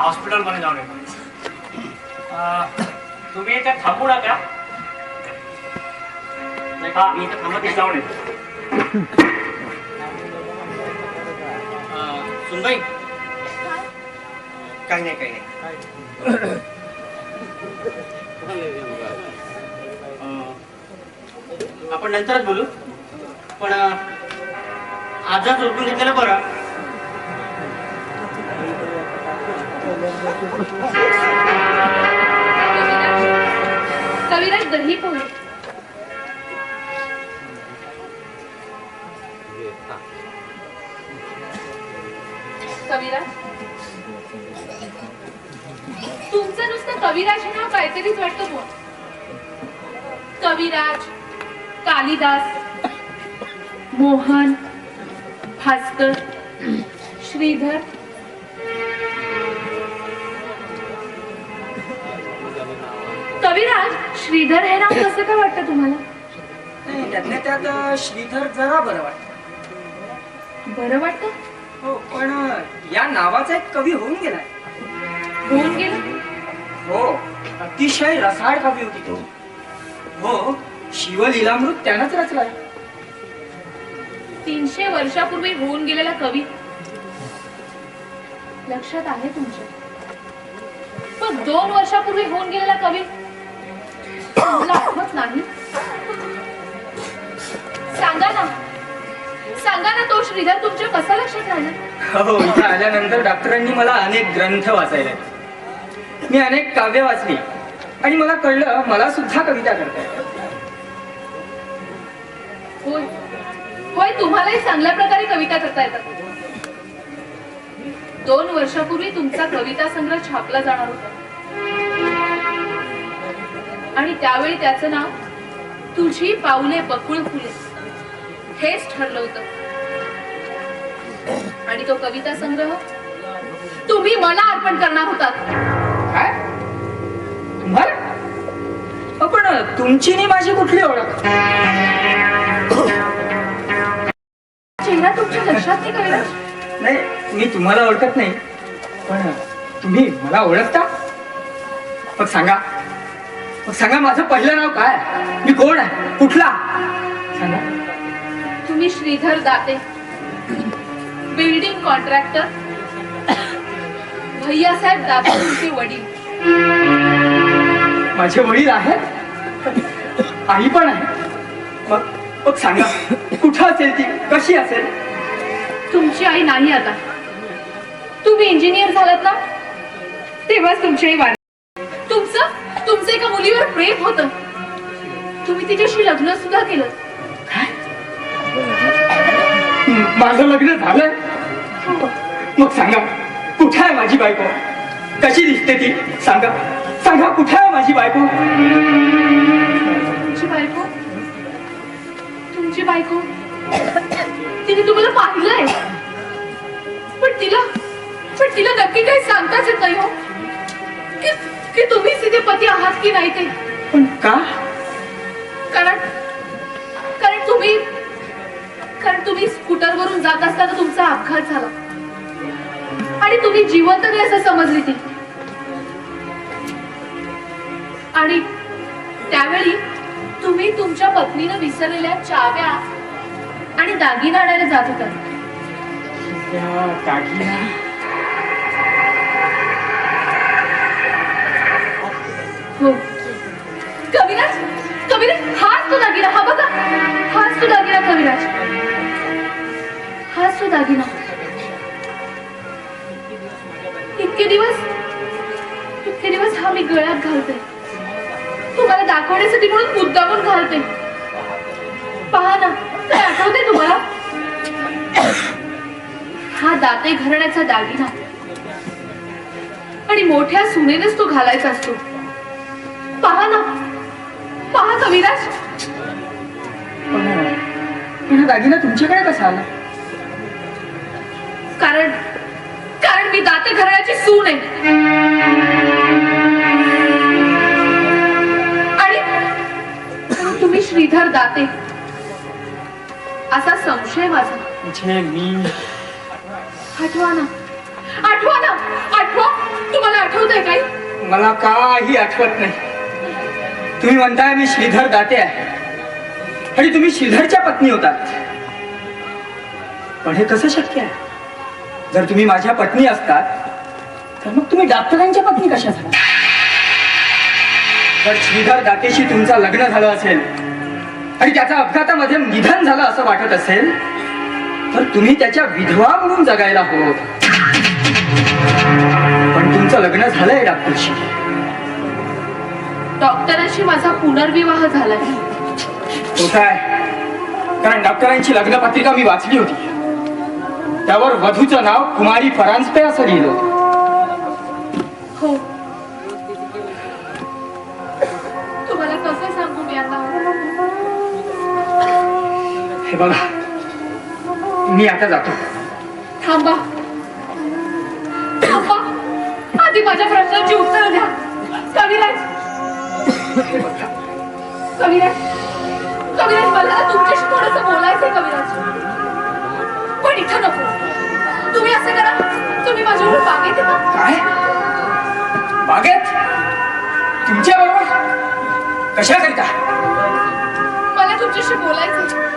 हॉस्पिटलमध्ये जाऊन येतो. तुम्ही इथे थांबू नका. हा मी इथे थांबत जाऊन येतो. सुनबाई काही नाही काही नाही. आपण नंतरच बोलू, पण आजच उरकून घेतलेलं बरं. कविराज दही पोहे. कविराज तुमचं नुसतं कविराज हे नाव काहीतरीच वाटतं बुवा. कविराज, कालिदास, मोहन, भास्कर, श्रीधर. कविराज, श्रीधर हे नाव कसं काय वाटतं तुम्हाला? नाही, त्यातल्या त्यात श्रीधर जरा बरं वाटतं. बरं वाटतं? हो, पण या नावाचा एक कवी होऊन गेलाय. होऊन गेलं? हो, अतिशय रसाळ कवी होती तो. हो, शिवलीलामृत त्यानंच रचलाय. 300 वर्षापूर्वी होऊन गेलेला कवी लक्षात आहे तुमच्या? पण 2 वर्षापूर्वी होऊन गेलेला कवी तुला आठवत नाही? सांगा ना, सांगा ना, तो श्रीधर तुमच्या कसा लक्षात राहिला? हो, इथे आल्यानंतर डॉक्टरांनी मला अनेक ग्रंथ वाचायला, मी अनेक काव्य वाचली आणि मला कळलं मला सुद्धा कविता करता येतात. होय होय, तुम्हालाही चांगल्या प्रकारे कविता करता येतात. 2 वर्षापूर्वी तुमचा कविता संग्रह छापला जाणार होता आणि त्यावेळी त्याचं नाव तुझी पाऊले बकुळ फुले हेच ठरलं होतं. आणि तो कविता संग्रह तुम्ही मला अर्पण करणार होतात. काय? तुम्हाला? पण तुमची नी माझी कुठली ओळख? चेहरा तुमच्या लक्षात नाही कविराज? नाही, मी तुम्हाला ओळखत नाही, पण तुम्ही मला ओळखता? मग सांगा, माझं पहिलं नाव काय? मी कोण आहे? कुठला? सांगा. तुम्ही श्रीधर दाते, बिल्डिंग कॉन्ट्रॅक्टर, भैयासाहेब दाते तुमचे वडील. माझे वडील आहेत, आई पण आहे. मग सांगा, कुठं असेल ती, कशी असेल? तुमची आई नाही आता. तुम्ही इंजिनियर झालात ना, तेव्हाच तुमची आई वारली. तुमचं एका मुलीवर प्रेम होतं. तुम्ही तिच्याशी लग्न सुद्धा केलं. माझं लग्न झालंय? मग सांगा, कुठे आहे माझी बायको? कशी दिसते ती? सांगा कुठे आहे माझी बायको? तुमची बायको तिने तुम्हाला पाहिलंय, पण तिला नक्की काही सांगताच येत नाही हो की तुम्ही तिथे पती आहात की नाही ते. पण का? कारण तुम्ही स्कूटरवरून जात असताना तुमचा अपघात झाला आणि तुम्ही जिवंत नाही असं समजली ती. आणि त्यावेळी तुम्ही तुमच्या पत्नीनं विसरलेल्या चाव्या आणि दागिना आणायला जात होता. हो, कविराज, हाच तो दागिना. हा बघा, हाच तो दागिना कविराज, हाच तो दागिना. इतके दिवस हा मी गळ्यात घालते, तुम्हाला दाखवण्यासाठी म्हणून मुद्दामून घालते. पहा ना, काय आठवते तुम्हाला? हा दाते घराण्याचा दागिना आणि मोठ्या सुनेनेच तो घालायचा असतो. पहा ना, पहा कविराज. पण हा दागिना तुमच्याकडे कसा आला? कारण मी दाते घराण्याची सून आहे. आणि तुम्ही श्रीधर दाते असा संशय माझा. मी आठवा. तुम्ही आठवतंय काही? मला काही आठवत नाही. तुम्ही म्हणताय मी श्रीधर दाते आहे आणि तुम्ही श्रीधरच्या पत्नी होतात. पण हे कसं शक्य आहे? जर तुम्ही माझ्या पत्नी असतात तर मग तुम्ही डॉक्टरांच्या पत्नी कशा झाला? जर श्रीधर दातेशी तुमचं लग्न झालं असेल आणि त्याचा अपघातामध्ये निधन झालं असं वाटत असेल तर तुम्ही त्याच्या विधवा म्हणून जगायला हवं होतं. पण तुमचं लग्न झालंय डॉक्टरशी. डॉक्टरांशी माझा पुनर्विवाह झालाय. होत आहे, कारण डॉक्टरांची लग्नपत्रिका मी वाचली होती. त्यावर वधूचं नाव कुमारी परांजपे असं लिहिलं होतं. हो. तुम्हाला कसं सांगू मी आता? हे बघा, मी आता जातो. थांबा थांबा, आधी माझ्या प्रश्नांची उत्तर द्या. कविराज, कविराज, कविराज, मला ना तुमच्याशी थोडंसं बोलायचंय कविराज. पण इथं नको. तुम्ही असं करा, तुम्ही माझ्यावर बागेत येता. काय? बागेत? तुमच्या बरोबर? कशा करता? मला तुमच्याशी बोलायचंय.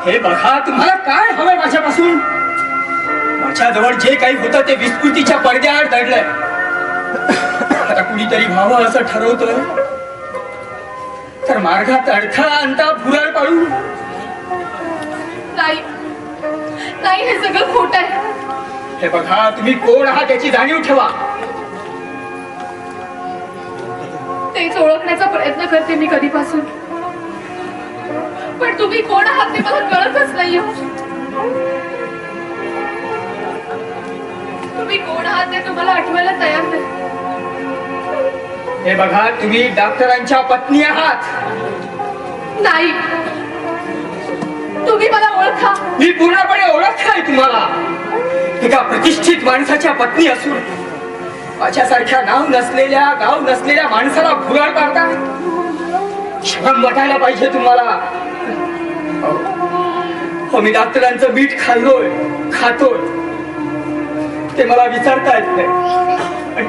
हे बघा, तुम्हाला काय हवंय माझ्यापासून? माझ्याजवळ जे काही होतं ते विस्कृतीच्या पडद्याआड दडलंय. आता कुणीतरी व्हावं असं ठरवतोय तर मार्गात अडथळा आणता फुराळ पाडू. नाही नाही, हे सगळं खोट आहे. हे बघा, तुम्ही कोण आहात याची जाणीव ठेवा. तेच ओळखण्याचा प्रयत्न करते मी कधीपासून. पण तुम्ही कोण आहात ते मला कळतच नाहीये. तुम्ही कोण आहात ते तुम्हाला आठवायला तयार नाही. हे बघा, तुम्ही डॉक्टरांच्या पत्नी आहात. नाही, तुम्ही मला ओळखा. मी पूर्णपणे ओळखताय तुम्हाला. एका प्रतिष्ठित माणसाच्या पत्नी असून माझ्यासारख्या नाव नसलेल्या, गाव नसलेल्या माणसाला भुराळ पाडता. शरम वाटायला पाहिजे तुम्हाला. हो, मी डॉक्टरांचं मीठ खाल्लोय, खातोय, ते मला विचारता येत नाही.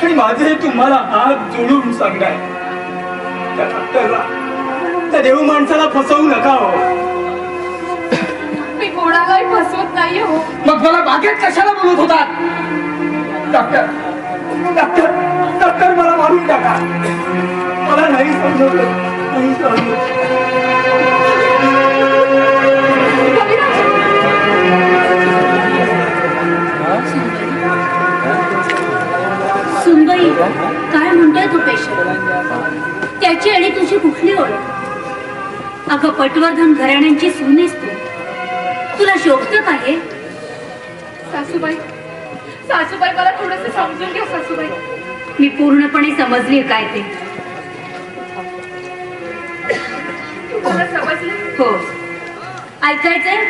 आणि माझे तुम्हाला हात जोडून सांगाय, त्या डॉक्टरला, त्या देव माणसाला फसवू नका हो. मी कोणालाही फसवत नाहीये हो. मग मला बागेत कशाला बोलत होतात? डॉक्टर, डॉक्टर, डॉक्टर, मला मारून टाका. मला नाही समजलं, नाही समजलं. सुनबाई, काय म्हणतोय तू पेशंट? त्याची आणि तुझी कुठली ओळख? अगं, पटवर्धन घराण्यांची सूनेस तू. तुला शोभत काय? सासूबाई, सासूबाई, मला थोडंसं समजून घ्या सासूबाई. मी पूर्णपणे समजली काय ते. तुम्हाला समजलं? हो. ऐकायचंय?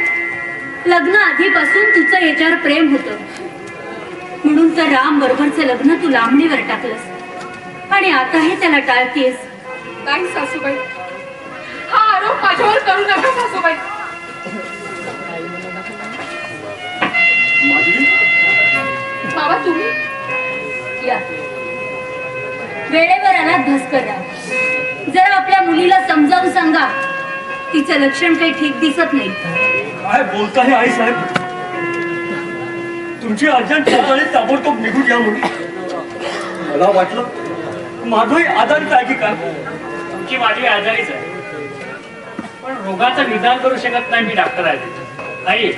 लग्न आधीपासून तुझं याच्यावर प्रेम होतं, म्हणून तर राम बरोबरचं लग्न तू लांबणीवर टाकलंस आणि आताही त्याला टाळतेस. नाही सासूबाई, हा आरोप माझ्यावर करू नका सासूबाई. बाबा, तुम्ही या वेळेवर आलात भास्करराव. जरा आपल्या मुलीला समजावून सांगा, तिचं लक्षण काही ठीक दिसत नाही. काय बोलताय आई साहेब? तुमची अर्जंट चाचणी ताबडतोब निघून या म्हणून मला वाटलं माझंही आजारीच आहे की काय. तुमची माझी आजारीच आहे, पण रोगाचं निदान करू शकत नाही मी डॉक्टर आहे. आई,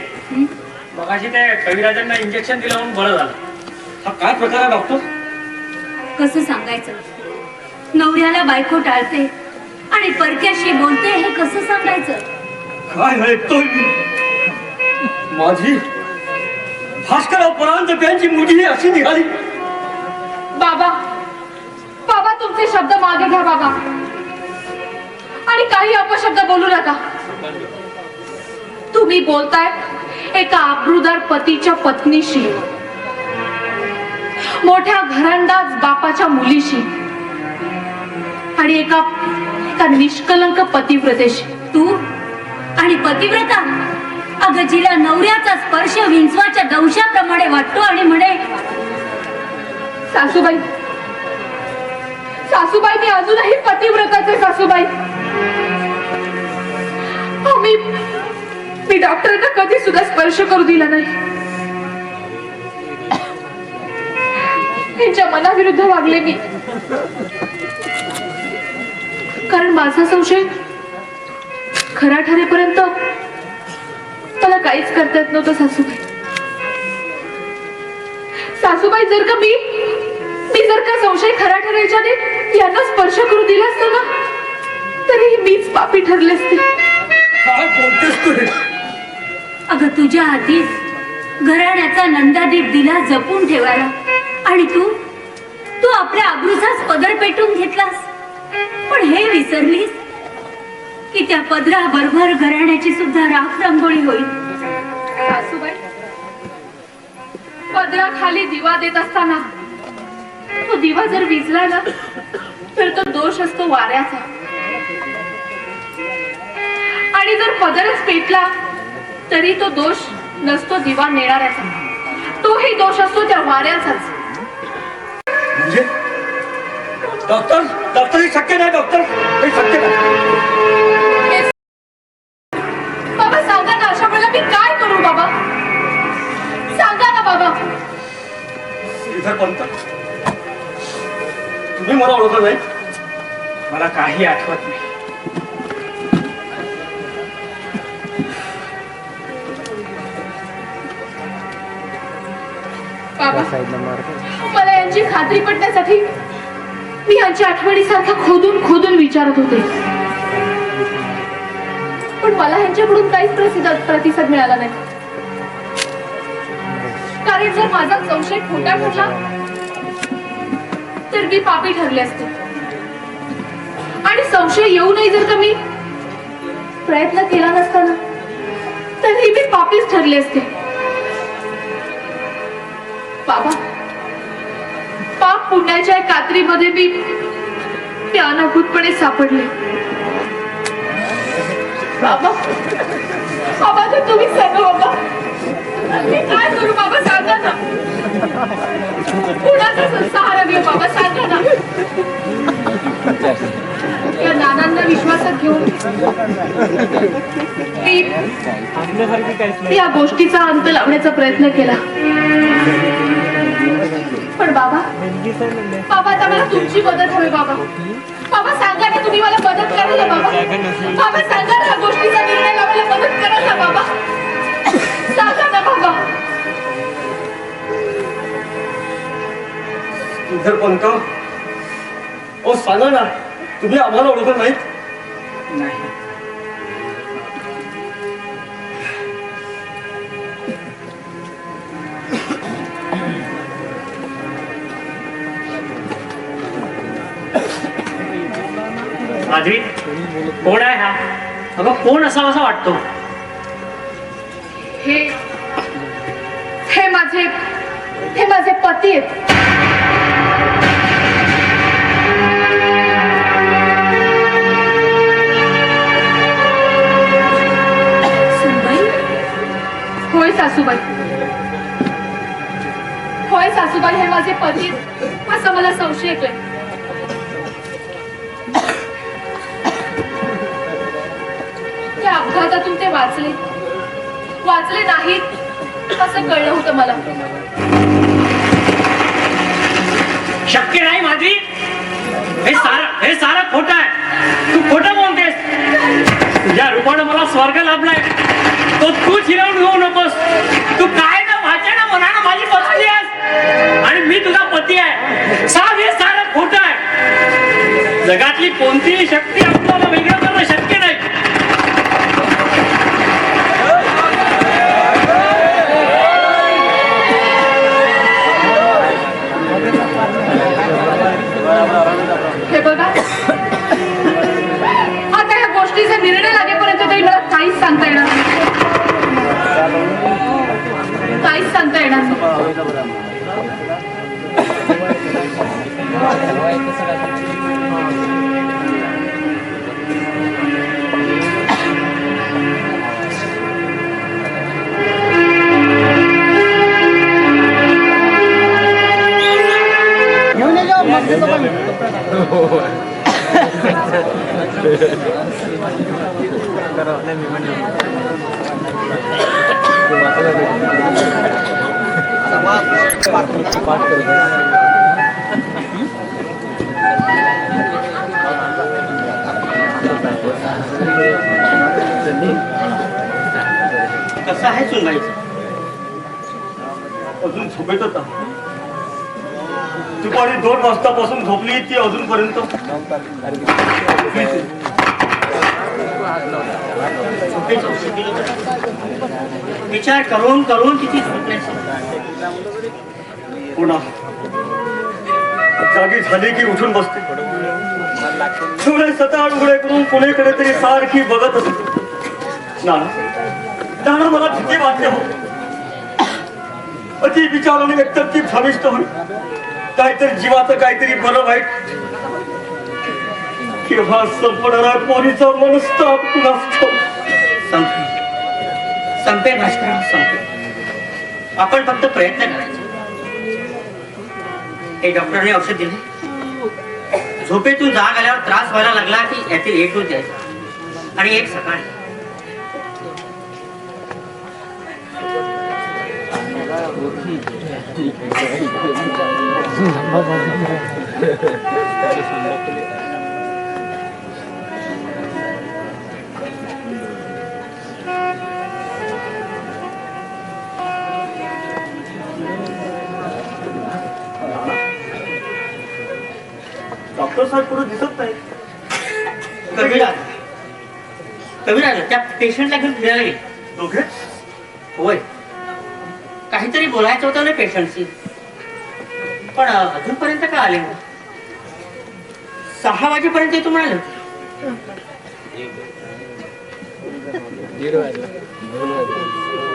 मगाशी ते कविराजांना इंजेक्शन दिलं म्हणून बरं झालं. हा काय प्रकार आहे डॉक्टर? कसं सांगायचं? नवऱ्याला बायको टाळते आणि परक्याशी बोलते, हे कसं सांगायचं? काय ऐकतोय मी? माझी भास्करराव परांजपेंची मुलगी अशी निघाली. बाबा, बाबा, तुमचे शब्द मागे घ्या बाबा, आणि काही अपशब्द बोलू नका. तुम्ही बोलताय एका आबरूदार पतीच्या पत्नीशी, मोठ्या घरंदाज बापाच्या मुलीशी आणि एका निष्कलंक पतिव्रतेशी. तू आणि पतिव्रता? अगं, जिला नवऱ्याचा स्पर्श विंचवाच्या दंशाप्रमाणे वाटतो आणि म्हणे सासूबाई सासूबाई मी अजूनही पतिव्रताच आहे सासूबाई. मी डॉक्टरांना कधी सुद्धा स्पर्श करू दिला नाही. त्यांच्या मनाविरुद्ध वागले मी, कारण माझा संशय खरा ठरेपर्यंत मला काहीच करता येत नव्हतं सासूबाई. सासूबाई जर का मी जर का संशय खरा ठरायच्या आधी यांना स्पर्श करू दिला असता ना, तरीही मीच पापी ठरले असते. काय बोलतेस तू हे? अगं तुझ्या हातीत घराण्याचा नंदादीप दिला जपून ठेवायला, आणि तू आपल्या आबरूचाच पदर पेटून घेतलास. पण हे विसरलीस की त्या पदराबरोबर घराण्याची सुद्धा राख रांगोळी होईल. सासूबाई पदराखाली दिवा देत असताना तो दिवा जर विझला ना, तर तो दोष असतो वाऱ्याचा, आणि जर पदरच पेटला तरी तो दोष नसतो दिवा नेणाऱ्याचा, तोही दोष असतो त्या वाऱ्याचाच. म्हणजे डॉक्टर हे शक्य नाही. डॉक्टर हे शक्य नाही. बाबा सांगा ना, अशा वेळेला मी काय करू बाबा? सांगा ना बाबा. इधर पंत, तुम्ही मला ओळखलं नाही? मला काही आठवत नाही. बाबा मला यांची खात्री पटण्यासाठी मी यांच्या आठवणीसारखं खोदून विचारत होते, पण मला यांच्याकडून काहीच प्रतिसाद मिळाला नाही. कारण जर माझा संशय खोटा ठरला तर मी पापी ठरले असते, आणि संशय येऊ नये जर का मी प्रयत्न केला नसताना, तरीही मी पापीच ठरले असते. बाबा पाप पुण्याच्या कात्रीमध्ये मी अनाहूतपणे सापडले. बाबा तर तुम्ही सांगा बाबा, मी काय करू बाबा? सांगा ना, कुणाचा सहारा घेऊ बाबा? सांगा ना. या नानांना विश्वासात घेऊन मी या गोष्टीचा अंत लावण्याचा प्रयत्न केला, पण बाबा आता मला तुमची मदत हवी बाबा. बाबा सांगा ना, तुम्ही मला मदत करा ना बाबा. बाबा सांगा ना, गोष्टीचा निर्णय लावायला मदत करा ना बाबा. सांगा ना बाबा. इधर पंत, ओ सांगा ना, तुम्ही आम्हाला ओळखलं नाही? नाही. माधवी, कोण आहे हा? अगं कोण असावा असा वाटतो? हे माझे पती आहेत. होय सासूबाई, हे माझे पती असं मला संशय येतोय. त्या अपघातातून ते वाचले नाहीत असं कळलं होतं मला. शक्य नाही माधवी, हे सारं खोटं आहे. तू खोटं बोलतेस. तुझ्या रूपानं मला स्वर्ग लाभलाय, तो तू हिरावून घेऊ नकोस. तू काय ना वाचना मनानं माझी पत्नी आहेस, आणि मी तुझा पती आहे. हे सारं खोटं आहे. जगातली कोणतीही शक्ती आपल्याला वेगळं करणं शक्य नाही. हे बघा, आता या गोष्टीचा निर्णय लागेपर्यंत तरी मला काहीच सांगता येणार नाही. काहीच सांगता येणार नाही. कसं आहे सुनबाईचं? अजून झोपेतच आहे. दुपारी 2 वाजतापासून झोपली ती अजूनपर्यंत. विचार करून करून किती झोपण्याची. पुन्हा जागी झाली की उठून बसते. डोळे सताड उघडे करून कोणीकडे तरी सारखी बघत असते. नाना मला भीती वाटते हो. अति विचाराने व्यक्त ती भ्रमिष्ट होईल. काहीतरी जीवाचं काहीतरी बरं वाईट किंवा संपणारा पोरीचा मनस्ताप कुणास ठाऊक. संपेल भास्करराव, संपेल. आपण फक्त प्रयत्न करायचे. हे डॉक्टरने औषध दिले. झोपेतून जाग आल्यावर त्रास व्हायला लागला की यातील एक डोस द्यायचा आणि एक सकाळी. डॉक्टर साहेब पुढे दिसत नाही. कविराज त्या पेशंटला घेऊन फिरायला गेले. दोघे होय, काहीतरी बोलायचं होतं ना पेशंटशी, पण अजूनपर्यंत का आले नाही? 6 वाजेपर्यंत येतो म्हणाले.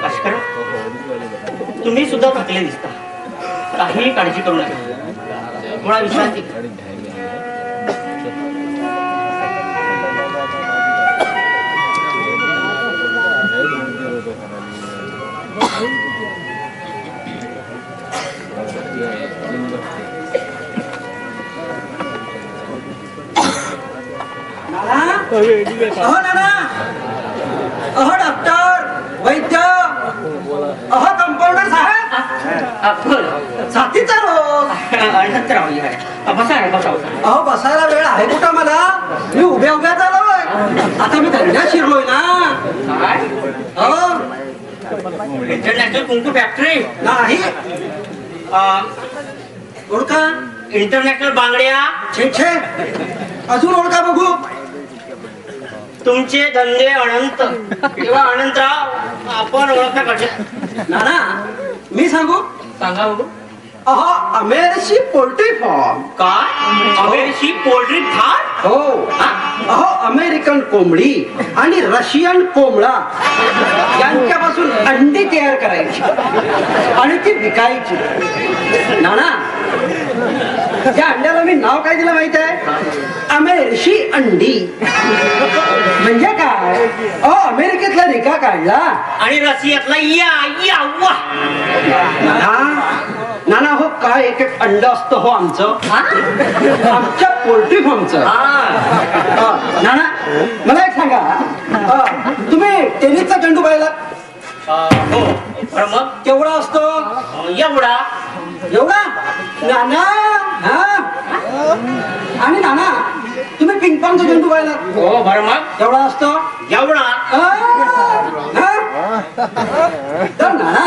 भास्कर, तुम्ही सुद्धा थकले दिसता. काहीही काळजी करू नका. थोडा विश्रांती घ्या. अहो नाना, अहो डॉक्टर, वैद्य, अहो कंपाऊंडर साहेब, साथीचा रोग. अहो बसायला वेळ आहे कुठं मला? मी उभ्या उभ्या झालोय. आता मी धंद्यात शिरलोय ना. हो इंटरनॅशनल कुंकू फॅक्टरी नाही. ओळखा? इंटरनॅशनल बांगड्या. छे छे, अजून ओळखा बघू. तुमचे धंदे अनंत किंवा अनंतराव आपण ओळखा कसे? नाना मी सांगू? सांगा बघू. अहो अमेरिकी पोल्ट्री फार्म. काय? अमेरिकी पोल्ट्री फार्म? हो. अहो अमेरिकन कोंबडी आणि रशियन कोंबडा यांच्यापासून अंडी तयार करायची आणि ती विकायची. नाना त्या अंड्याला मी नाव काय दिलं माहित आहे? अमेरिकी अंडी. म्हणजे काय? अहो अमेरिकेतला निकाह काढला आणि रशियातला या वा. नाना हो काय एक एक अंड असतं हो आमचं, आमच्या पोल्ट्री फार्मचं. नाना मला एक सांगा, तुम्ही टेनिसचा चेंडू पाहिला? हो. बरं मग केवढा असतो? एवढा. एवढा? नाना हा. आणि नाना तुम्ही पिंकपॉंगचा चेंडू पाहिला? हो. बरं मग केवढा असतो? एवढा. तर नाना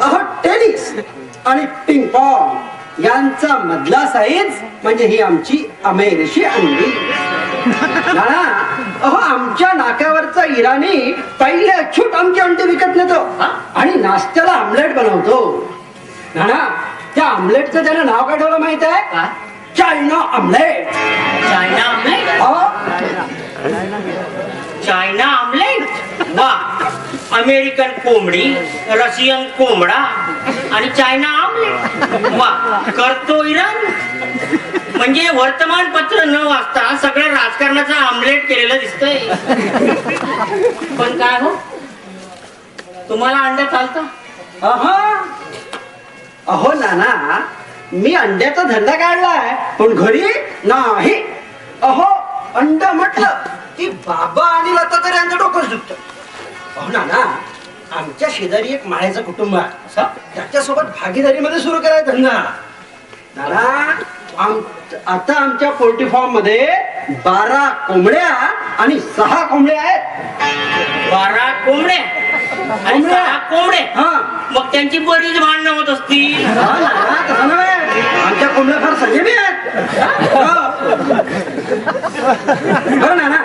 अहो टेनिस आणि पिंग पॉंग यांचा मधला साईज म्हणजे ही आमची अमेरिकी अंडी. नाना अहो आमच्या नाक्यावरचा इराणी पहिले अछूट आमची अंडी विकत नेतो आणि नाश्त्याला आमलेट बनवतो. नाना त्या आमलेटचं त्यानं नाव काय ठेवलं माहित आहे? काय? China omelette. China omelette? China omelette. वा. अमेरिकन कोंबडी, रशियन कोंबडा आणि चायना आमलेट. वा. करतो इराण. म्हणजे वर्तमानपत्र न वाचता सगळं राजकारणाचं आमलेट केलेलं दिसतंय. पण काय हो, तुम्हाला अंड चालतं? अहो नाना मी अंड्याचा धंदा काढलाय पण घरी नाही. अहो अंड म्हटलं की बाबा आणि लता तर यांचं डोकंच दुखतं. अहो ना आमच्या शेजारी एक माळ्याचं कुटुंब आहे असं त्याच्यासोबत भागीदारीमध्ये सुरू करायचा धंदा. नाना आता आमच्या पोल्ट्री फार्म मध्ये 12 कोंबड्या आणि 6 कोंबड्या आहेत. 12 कोंबड्या आणि 6 कोंबडे. हा मग त्यांची बरीच भांडणं होत असतील. हा नाना, तसं नव्हे. आमच्या कोंबड्या फार संयमी आहेत. हो नाना,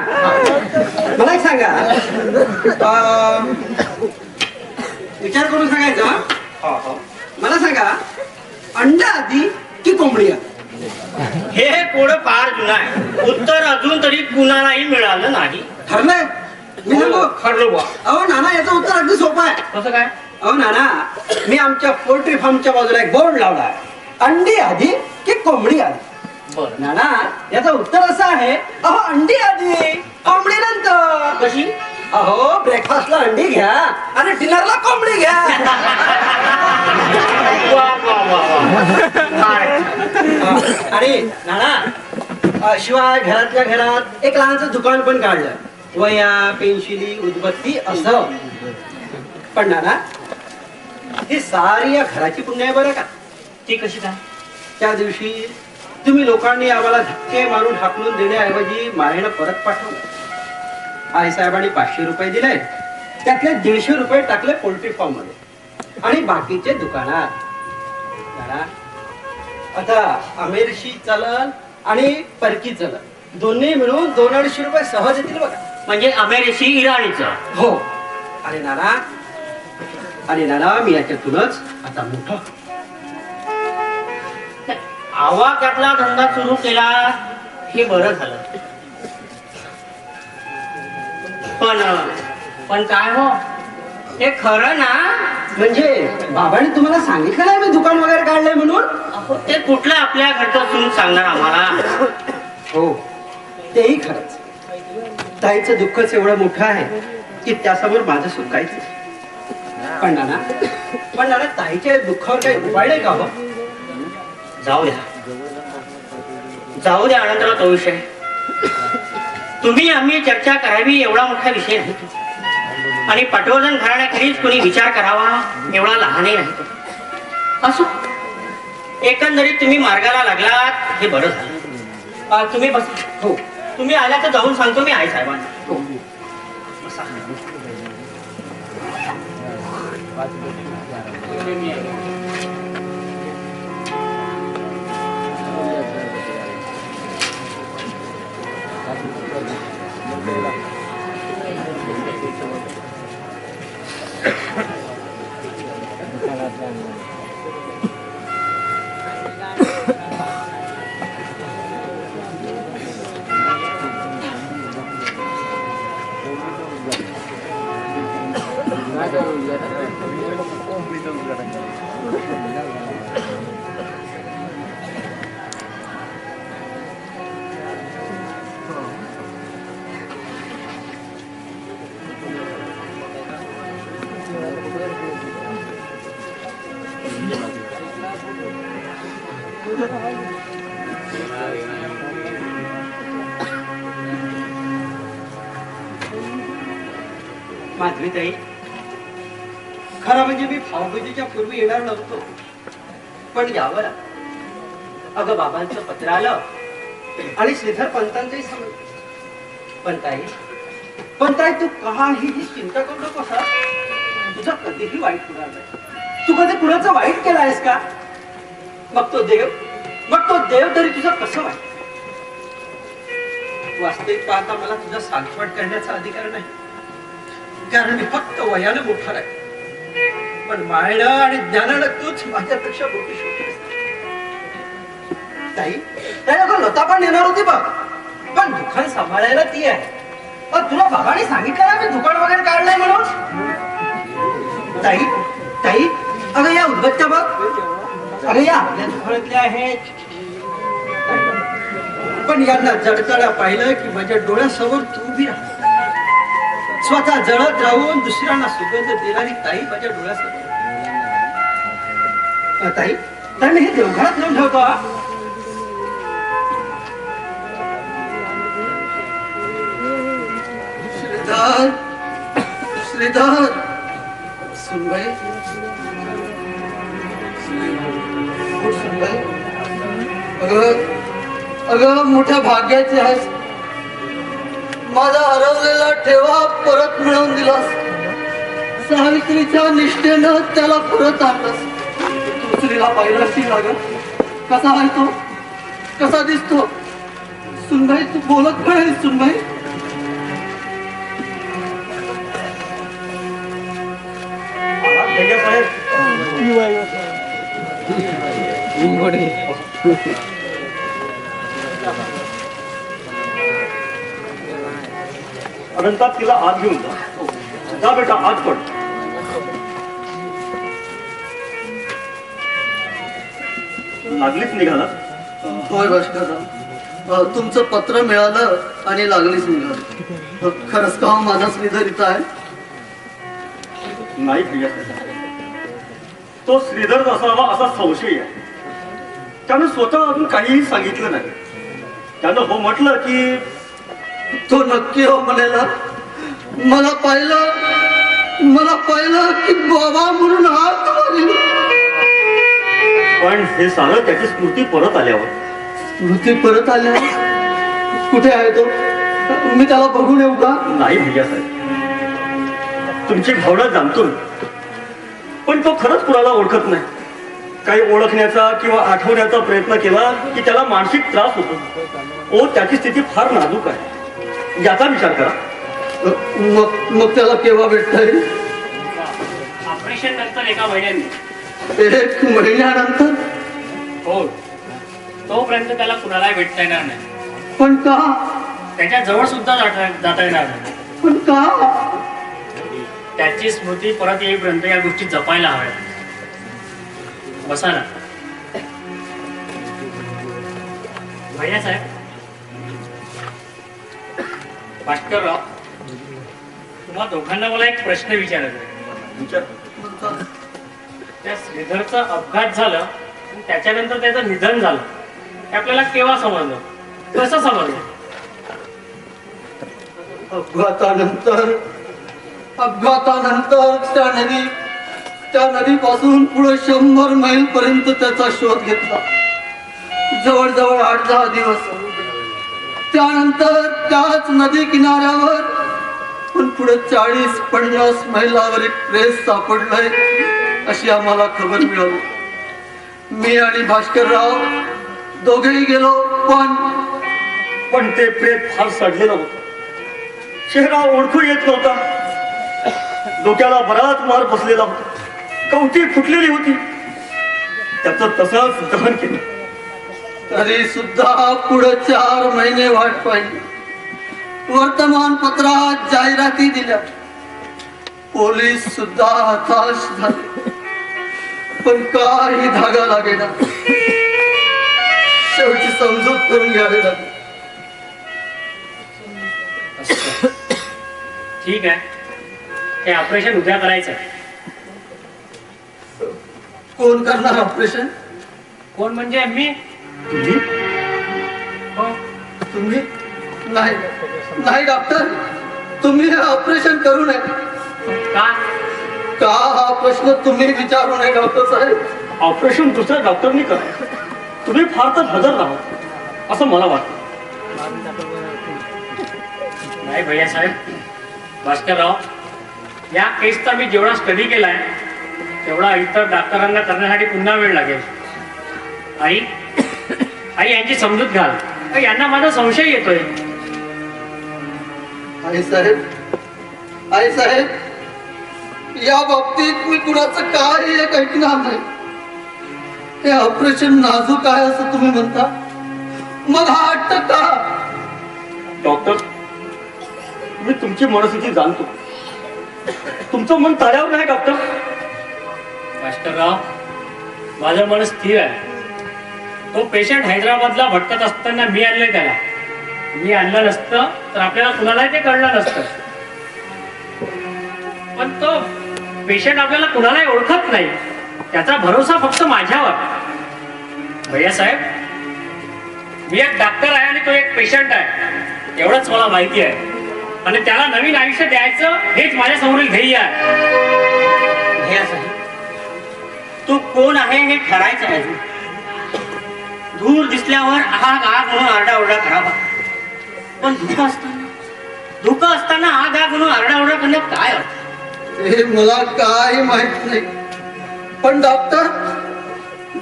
मला एक सांगा, विचार करून सांगायचं हा? मला सांगा, अंडा आधी की कोंबडी आधी? हे कोड फार जुनं आहे. उत्तर अजून तरी कुणालाही मिळालं नाही. ठरलंय? मी सांगू? ठरलं बुवा. अहो नाना, याचं उत्तर अगदी सोपं आहे. कसं काय? अहो नाना, मी आमच्या पोल्ट्री फार्मच्या बाजूला एक बोर्ड लावला, अंडी आधी की कोंबडी आधी? बरं. नाना, याचं उत्तर असं आहे, अहो अंडी आधी कोंबडी नंतर. कशी? अहो ब्रेकफास्टला अंडी घ्या आणि डिनरला कोंबडी घ्या. वा वा वा वा. आणि नाना, शिवाय घरातल्या घरात एक लहानचं दुकान पण काढलं, वया पेन्शिली उदबत्ती असं. पण नाना, ही सारी या घराची पुण्य आहे बरं का. ती कशी काय? त्या दिवशी तुम्ही लोकांनी आम्हाला धक्के मारून हाकलून देण्याऐवजी मारेनं परत पाठवलं. आईसाहेबांनी 500 रुपये दिले, त्यातले 150 रुपये टाकले पोल्ट्री फार्म मध्ये आणि बाकीचे दुकानात. नाना, आता अमेरशी चलन आणि परकी चलन दोन्ही मिळून 200-250 रुपये सहज येतील बघा. म्हणजे अमेरिशी इराणीचं. हो. आणि नाना मी याच्यातूनच आता मोठा आवाक्यातला धंदा सुरू केला हे बरं झालं. पण काय हो, हे खरं ना? म्हणजे बाबांनी तुम्हाला सांगितलं नाही मी दुकान वगैरे काढलंय म्हणून? अहो, ते कुठलं आपल्या घरचं सून सांगणार आम्हाला? हो, तेही खरंच. ताईचं दुःखच एवढं मोठं आहे की त्यासमोर माझं सुख काहीच नाही. पण नाना ताईच्या दुःखावर काही उपाय नाही का हो? जाऊ द्या अनंतराव तो विषय. तुम्ही आम्ही चर्चा करावी एवढा मोठा विषय नाही. आणि पटवर्धन घराण्याखेरीज कोणी विचार करावा एवढा लहानही नाही. असो, एकंदरीत तुम्ही मार्गाला लागलात हे बरं झालं. तुम्ही बस. हो. तुम्ही आल्या तर जाऊन सांगतो मी आई साहेबांना. हो. बसा. माधवीताई, खरं म्हणजे मी भाऊबीजेच्या पूर्वी येणार नव्हतो, पण यावर अगं बाबांचं पत्र आलं आणि श्रीधर पंतांचंही समजलं. पण ताई तू काहीही चिंता करू नकोस. तुझं कधीही वाईट होणार नाही. तू कधी कुणाचं वाईट केलं आहेस का? मग तो देव तरी तुझं कसं वाईट. वास्तविक पाहता मला तुझा सांगवट करण्याचा अधिकार नाही, कारण मी फक्त वयानं मोठा आहे. पण मायनं आणि ज्ञानानं तूच माझ्यापेक्षा मोठी शोधलीस. ताई अगं लता पण येणार होती बघ, पण दुकान सांभाळायला ती आहे. तुला बाबाने सांगितलं ना मी दुकान वगैरे काढलंय म्हणून? ताई अगं या उदबत्त्या बघ, अगं या आपल्या दुकानातल्या आहेत. पण यांना जडताना पाहिलं की माझ्या डोळ्यासमोर तू उभी राह. स्वतः जळत राहून दुसऱ्यांना सुगंध देणारी ताई माझ्या डोळ्यासमोर. ताई त्याने हे देवघरात नेऊन ठेवतो हा? श्रीधर श्रीधर सुनबाई सुनबाई अगं अगं मोठ्या भाग्याची आहेस. माझा हरवलेला ठेवा परत मिळवून दिलास. सावित्रीच्या निष्ठेनं त्याला परत आणलास. दुसरीला पाहिलं असतील ना ग, कसा आहे तो, कसा दिसतो. सुनबाई तू बोलत पण आहेस. सुनबाई अनंतात तिला आत घेऊन जा बेटा, आत पड. लागलीच निघाला. होय भास्करराव, तुमचं पत्र मिळालं आणि लागलीच निघालं. खरंच का माझा श्रीधर इथं आहे? नाही भैया, तो श्रीधर असावा असा संशय आहे. त्यानं स्वतः अजून काहीही सांगितलं नाही. त्यानं हो म्हटलं की तो नक्की हो म्हणाल. मला पाहिलं की बाबा म्हणून हात मारील. पण हे सारं त्याची स्मृती परत आल्यावर. स्मृती परत आल्या? कुठे आहे तो? मी त्याला बघून येऊ का? नाही भैया साहेब, तुमची भावना जाणतो मी. पण तो खरंच कुणाला ओळखत नाही. काही ओळखण्याचा किंवा आठवण्याचा प्रयत्न केला की त्याला मानसिक त्रास होतो. त्याची स्थिती फार नाजूक आहे, याचा विचार करा. मग त्याला केव्हा भेटता येईल? ऑपरेशन नंतर 1 महिन्यांनी. 1 महिन्यानंतर? हो, तोपर्यंत त्याला कुणालाही भेटता येणार नाही. पण का? त्याच्या जवळ सुद्धा जाता येणार नाही. पण का? त्याची स्मृती परत येईपर्यंत या गोष्टी जपायला हव्या. बसा ना भैया साहेब. भास्करराव, तुम्हा दोघांना मला एक प्रश्न विचारायचा आहे. विचार. त्या श्रीधरचा अपघात झाला, त्याच्यानंतर त्याचं निधन झालं, हे आपल्याला केव्हा समजलं, कसं समजलं? अपघातानंतर त्या नदीपासून पुढे 100 मैल पर्यंत त्याचा शोध घेतला. जवळजवळ 8-10 दिवस. त्यानंतर त्याच नदी किनाऱ्यावर पण पुढे 40-50 मैलावर एक प्रेस सापडलंय अशी आम्हाला खबर मिळाली. मी आणि भास्करराव दोघेही गेलो. पण ते प्रेत फार सडलेलं होतं. चेहरा ओळखू येत नव्हता. डोक्याला बराच मार बसलेला होता. कवटी फुटलेली होती. त्याचं तसंच दहन केलं. तरी सुद्धा पुढे 4 महिने वाट पाहिली. वर्तमानपत्रात जाहिराती दिल्या. पोलीस सुद्धा हताश झाले. पण काही धागा लागेना. शेवटी समजूत करून घ्यावी लागली. ठीक आहे, हे ऑपरेशन उद्या करायचं आहे. कोण करणार ऑपरेशन? कोण म्हणजे मी? तुम्ही? हो. तुम्ही? नाही डॉक्टर, तुम्ही हे ऑपरेशन करू नये. का हा प्रश्न तुम्ही विचारू नये डॉक्टर साहेब. ऑपरेशन दुसऱ्या डॉक्टरनी करा. तुम्ही फार तर हजर राहा असं मला वाटतं. नाही भैया साहेब, भास्करराव, या केसचा मी जेवढा स्टडी केलाय तेवढा इतर डॉक्टरांना करण्यासाठी पुन्हा वेळ लागेल. आई यांची समजूत घाल. यांना माझा संशय येतोय. आई साहेब, या बाबतीत मी कुणाचं काही एक ऐकणार नाही. हे ऑपरेशन नाजूक आहे असं तुम्ही म्हणता. मग हा अटक का? डॉक्टर, मी तुमची मनस्थिती जाणतो. तुमचं मन ताऱ्यावर नाही डॉक्टर. भास्करराव, माझं मन स्थिर आहे. तो पेशंट हैदराबादला भटकत असताना मी आणलंय त्याला. मी आणलं नसतं तर आपल्याला कुणालाही ते कळलं नसतं. पण तो पेशंट आपल्याला कुणालाही ओळखत नाही. त्याचा भरोसा फक्त माझ्यावर. भैयासाहेब, मी एक डॉक्टर आहे आणि तो एक पेशंट आहे एवढंच मला माहिती आहे. आणि त्याला नवीन आयुष्य द्यायचं हेच माझ्या समोरील ध्येय आहे. भैयासाहेब, तू कोण आहे हे ठरायचं आहे. दूर दिसल्यावर आग आग म्हणून आरडाओरडा करावा, पण धोका असताना आग आग म्हणून आरडाओरडा करण्यात काय अर्थ? हे मला काही माहित नाही, पण डॉक्टर,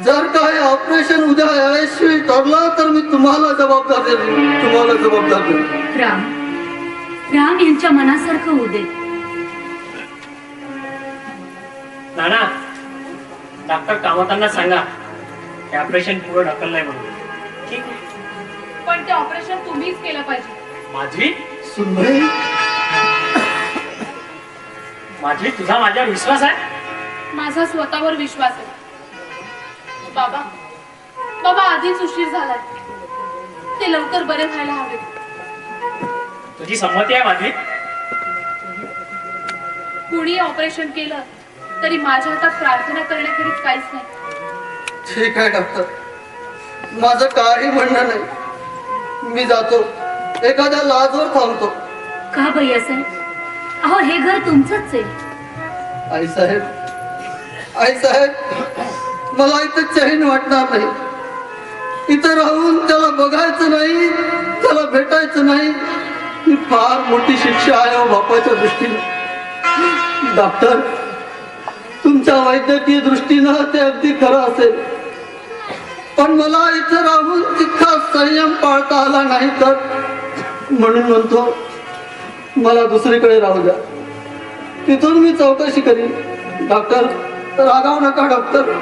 जर काही ऑपरेशन उद्या यशस्वी ठरलं तर मी तुम्हाला जबाबदार देईन. राम यांच्या मनासारखं होऊ दे. नाना, डॉक्टर कामतांना सांगा हे ऑपरेशन पुढे ढकललंय म्हणून. ठीक आहे, पण ते ऑपरेशन तुम्हीच केलं पाहिजे. माधवी, सुनबाई, माधवी, तुझा माझ्यावर विश्वास आहे? माझा स्वतःवर विश्वास आहे. बाबा आधीच उशीर झालाय, ते लवकर बरे व्हायला हवे. तुझी संमती आहे माधवी? कुणी ऑपरेशन केलं तरी माझ्या हातात प्रार्थना करण्याखेरीज काहीच नाही. ठीक आहे डॉक्टर, माझं काही म्हणणं नाही. मी जातो, एखाद्या लाजवर थांबतो. का भैयासाहेब? अहो, हे घर तुमचंच आहे. आईसाहेब, मला इथं चैन वाटणार नाही. इथं राहून त्याला बघायचं नाही, त्याला भेटायचं नाही, ही फार मोठी शिक्षा आहे हो बापाच्या दृष्टीने. डॉक्टर, तुमच्या वैद्यकीय दृष्टीनं ते अगदी खरं असेल, पण मला इथं राहून तितका संयम पाळता आला नाही तर म्हणून म्हणतो मला दुसरीकडे राहू द्या, तिथून मी चौकशी करीन. डॉक्टर, रागावू नका. डॉक्टर,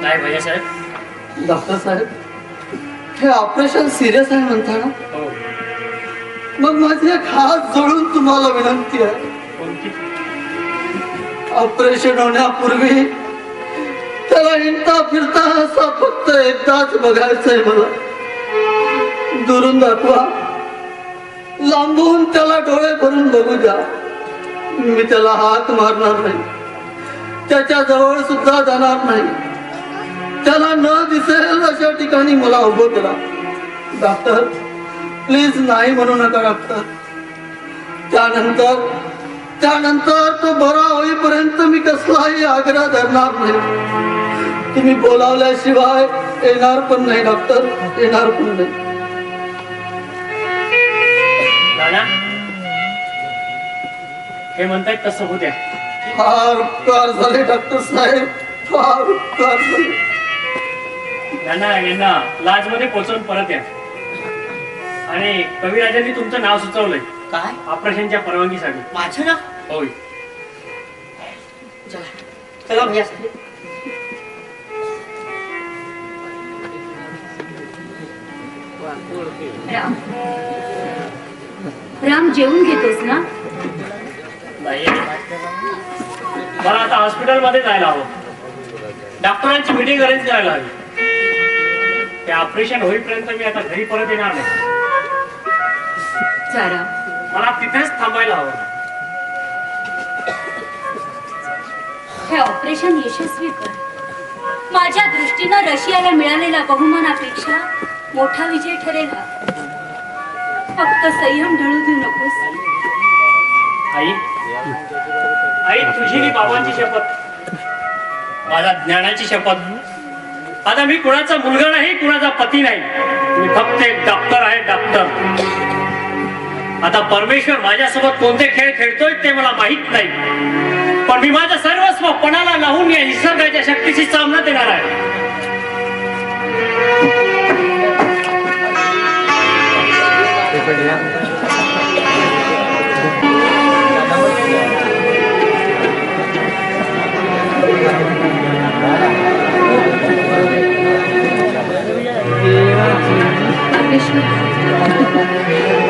नाही भैयासाहेब. डॉक्टर साहेब, हे ऑपरेशन सिरियस आहे म्हणता ना? हो. मग माझी एक हात जोडून तुम्हाला विनंती आहे. कोणती? ऑपरेशन होण्यापूर्वी त्याला हिंडता फिरता असा फक्त एकदाच बघायचंय मला. दुरून दाखवा, लांबून त्याला डोळे भरून बघू द्या. मी त्याला हात मारणार नाही, त्याच्या जवळ सुद्धा जाणार नाही. त्याला न दिसेल अशा ठिकाणी मला उभं करा. डॉक्टर, प्लीज नाही म्हणू नका डॉक्टर. त्यानंतर तो बरा होईपर्यंत मी कसलाही आग्रह धरणार नाही. तुम्ही बोलावल्याशिवाय येणार पण नाही डॉक्टर, येणार पण नाही. नाना, हे म्हणतायत तसं होऊ द्या. फार उपकार झाले डॉक्टर साहेब, फार उपकार झाले. नाना, यांना लाज मध्ये पोहोचवून परत या. आणि कविराजांनी तुमचं नाव सुचवलंय काय? ऑपरेशनच्या परवानगीसाठी. माझं ना? होय. चला भैयासाहेब. राम, जेवून घेतोस ना? नाही, मला आता हॉस्पिटलमध्ये जायला हवं. डॉक्टरांची मीटिंग अरेंज करायला हवी. ते ऑपरेशन होईपर्यंत मी आता घरी परत येणार नाही. चारा, मला तिथेच थांबायला हवं. हे ऑपरेशन यशस्वी कर. माझ्या दृष्टीनं रशियाला मिळालेल्या बहुमानापेक्षा मोठा विजय ठरेल हा. फक्त संयम ढळू देऊ नकोस. आई, तुझी मी बाबांची शपथ, माझ्या ज्ञानाची शपथ. आता मी कुणाचा मुलगा नाही, कुणाचा पती नाही. मी फक्त एक डॉक्टर आहे, डॉक्टर. आता परमेश्वर माझ्यासोबत कोणते खेळ खेळतोय ते मला माहित नाही, पण मी माझं सर्वस्व पणाला लावून या निसर्गाच्या शक्तीशी सामना देणार आहे.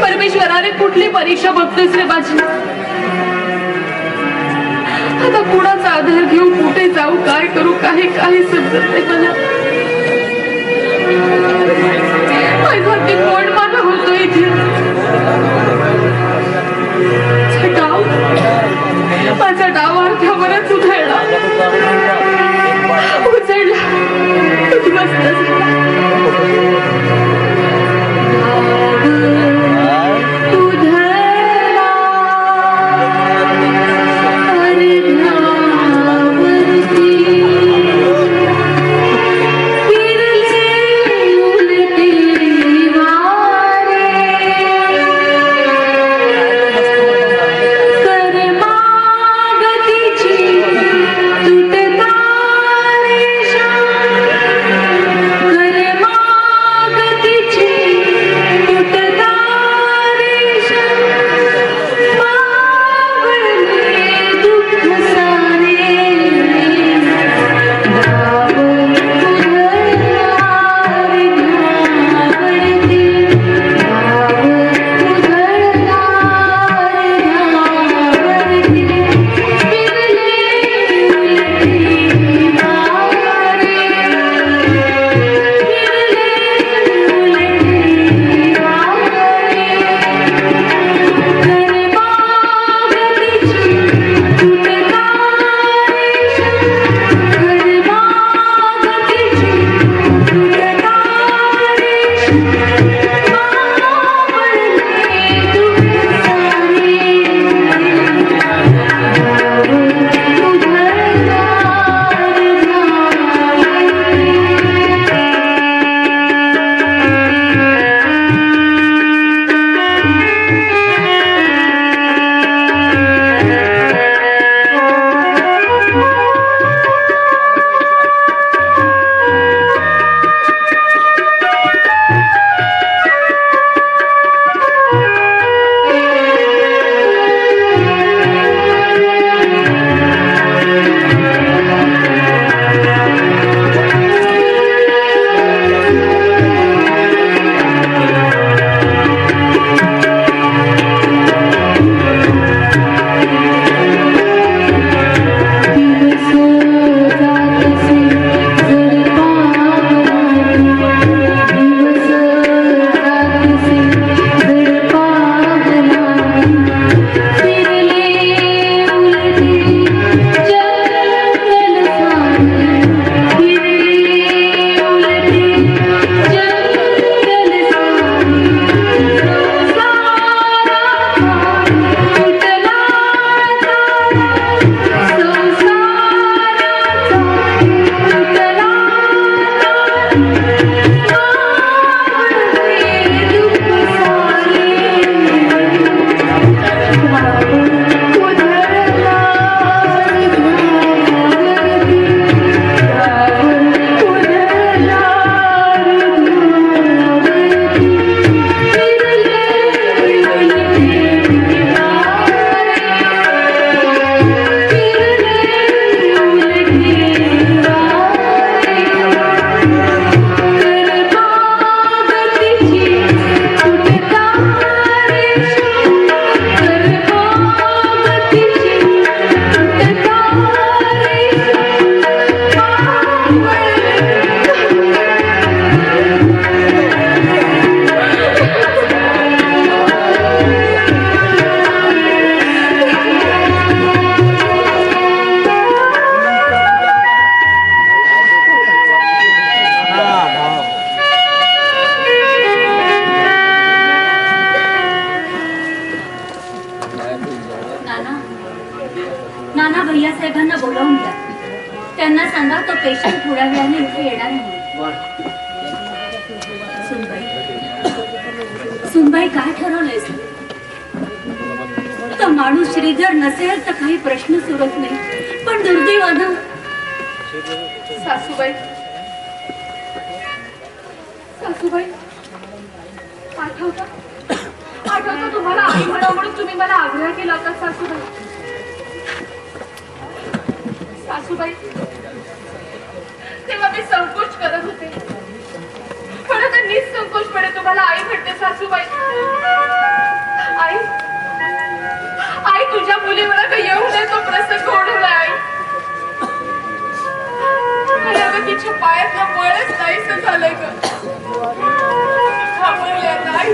परमेश्वराने कुठली परीक्षा बघतोयस रे माझी? आता कुणाचा आधार घेऊ, कुठे जाऊ, काय करू, काही समजत नाही मला. माझ्यासाठी कोण मला होतो इथे? माझा डाव अर्थावरच उधळला. नाना भैया साहेबांना बोलावून द्या. त्यांना सांगा तो पेशंट थोड्या वेळाने इथे येणार आहे. सुनबाई काय ठरवलंयस? तो माणूस श्रीधर नसेल तर काही प्रश्न सुरत नाही, पण दुर्दैवानं सासूबाई सासूबाई आठवतं तुम्हाला आई म्हणा म्हणून तुम्ही मला आग्रह केला होता सासूबाई तेव्हा मी संकोच करत होते, पण आता निसंकोचपणे तुम्हाला आई म्हणते सासूबाई. आई आई तुझ्या मुलीवर आता येऊ नये तो प्रसंग ओढवलाय आई. आणि अगं तिच्या पायातलं बळच नाहीसं झालंय ग. थांबवली आता आई.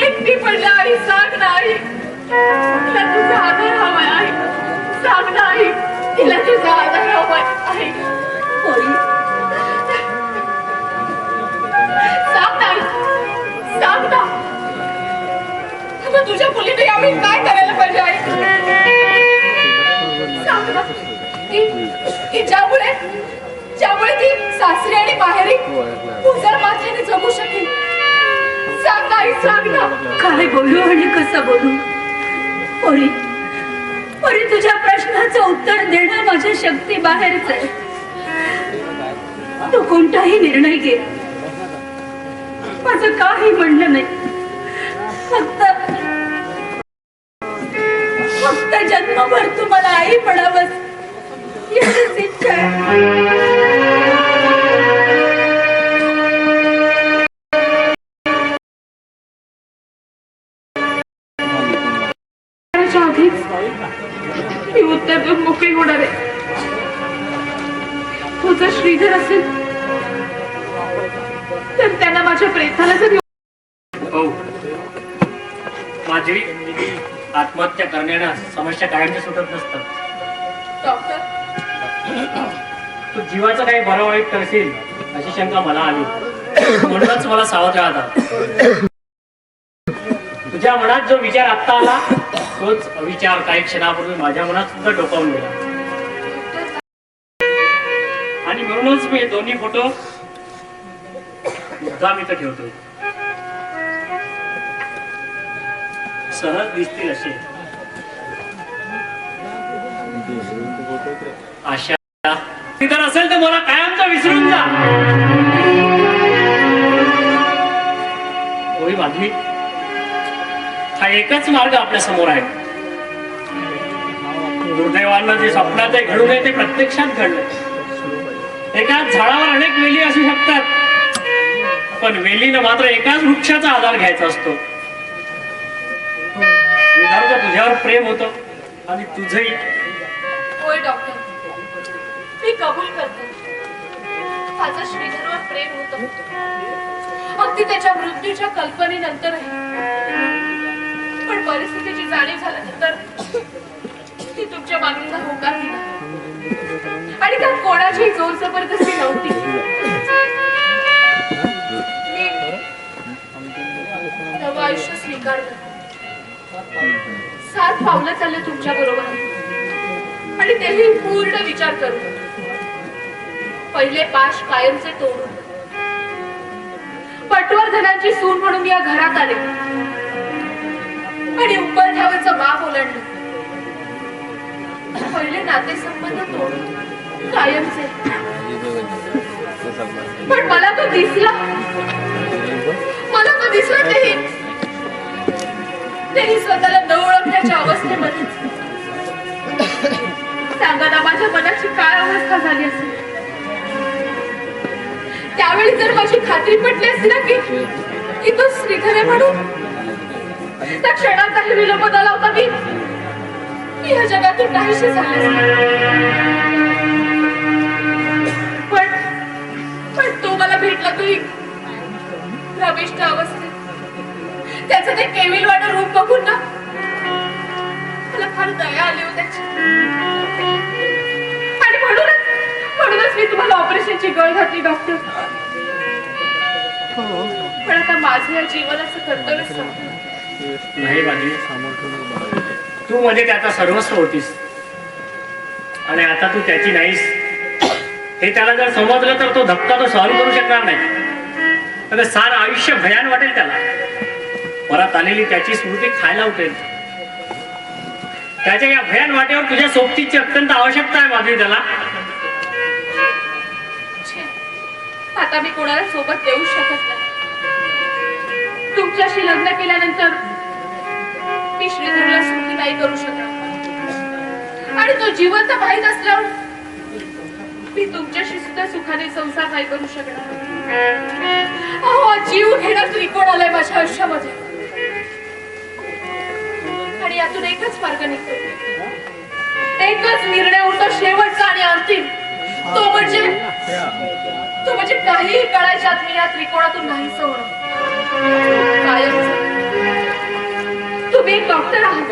एकटी पडल्या आई. सांग ना आई, तिला तुझा आधार हवाय आई. सांग ना आई, तिला तुझा आधार हवाय आई. की ज्यामुळे ती सासरी आणि माहेरी उजळ माथ्याने जगू शकेल. सांग आई, सांग ना. काय बोलू आणि कसं बोलू? पोरी पोरी, तुझ्या प्रश्नाचं उत्तर देणं माझ्या शक्ती बाहेरच आहे. तू कोणताही निर्णय घे, माझं काही म्हणणं नाही. फक्त जन्मभर तुम्हाला आई म्हणावंच एवढीच इच्छा आहे. आधीच मी उत्तर देऊन मोकळी होणार आहे. तो जर श्रीधर असेल तर त्यांना माझ्या प्रयत्नाला जर हो, माझी आत्महत्या करण्यानं समस्या कायमच्या सुटत नसतात. डॉक्टर, तू जीवाचं काही बरं वाईट करशील अशी शंका मला आली, म्हणूनच मला सावध राहतात. तुझ्या मनात जो विचार आत्ता आला तोच अविचार काही क्षणापूर्वी माझ्या मनात सुद्धा डोकावून गेला. आणि म्हणूनच मी दोन्ही फोटो मुद्दाम इथं ठेवतोय, सहज दिसतील असे. आशा जर असेल तर मला कायमचा विसरून जा. होय माधवी, हा एकच मार्ग आपल्या समोर आहे. दुर्दैवानं जे स्वप्नात घडू नये ते प्रत्यक्षात घडलं. एकाच झाडावर अनेक वेली असू शकतात, पण वेलीनं मात्र एकाच वृक्षाचा आधार घ्यायचा असतो. श्रीधरचं तुझ्यावर प्रेम होतं आणि तुझंही. होय डॉक्टर, मी कबूल करते. माझं श्रीधरवर प्रेम होतं, अगदी त्याच्या मृत्यूच्या कल्पनेनंतरही. पण परिस्थितीची जाणीव झाल्यानंतर ती तुमच्या मागणीला होकार दिला आणि त्यात कोणाची जोर जबरदस्ती नव्हती. मी नवं आयुष्य स्वीकारलं. 7 पावलं चालले तुमच्या बरोबर आणि तेही पूर्ण विचार करून. पहिले पाश कायमचे तोडून पटवर्धनांची सून म्हणून या घरात आले आणि उंबरठ्यावरचं माप ओलांडलं. पहिले नातेसंबंध तोडून कायमचे. पण मला तो दिसला तेही स्वतःला न ओळखण्याच्या अवस्थेमध्ये. सांगा ना, माझ्या मनाची काय अवस्था झाली असेल. त्यावेळी जर माझी खात्री पटली असती ना की तो श्रीधर आहे म्हणून, त्या क्षणाचाही विलंब झाला होता. मी या जगातून नाहीशी झाले असते. पण तो मला भेटला तरी रमेशच्या अवस्थेत. त्याचं ते केविलवाणं रूप बघून ना मला फार दया आली होती त्याची. आणि म्हणूनच मी तुम्हाला ऑपरेशनची गळ घातली डॉक्टर. पण आता माझं या जीवनाचं कर्तव्य संपलं. नाही बाजी, तू म्हणजे त्याचा सर्वस्व होतीस आणि आता तू त्याची नाहीस. हे त्याला जर समजलं तर तो धक्का तो सहन करू शकणार नाही. तर सार आयुष्य भयान वाटेल त्याला. परत आलेली त्याची स्मृती खायला उठेल. त्याच्या या भयान वाटेवर तुझ्या सोबतीची अत्यंत आवश्यकता आहे माधवी त्याला. आता मी कोणाला सोबत देऊ शकत नाही. तुमच्याशी लग्न केल्यानंतर मी श्रीधरला सुखी नाही करू शकत आणि तो जिवंत माहीत असल्यावर मी तुमच्याशी सुद्धा सुखाने संसार नाही करू शकणार. अहो, जीव घेणार त्रिकोण आलाय माझ्या आयुष्यामध्ये आणि यातून एकच मार्ग निघतो. एकच निर्णय उरतो शेवटचा आणि अंतिम. तो म्हणजे काहीही कळायच्या आत मी या त्रिकोणातून नाही होणं. तुम्ही एक डॉक्टर आहात.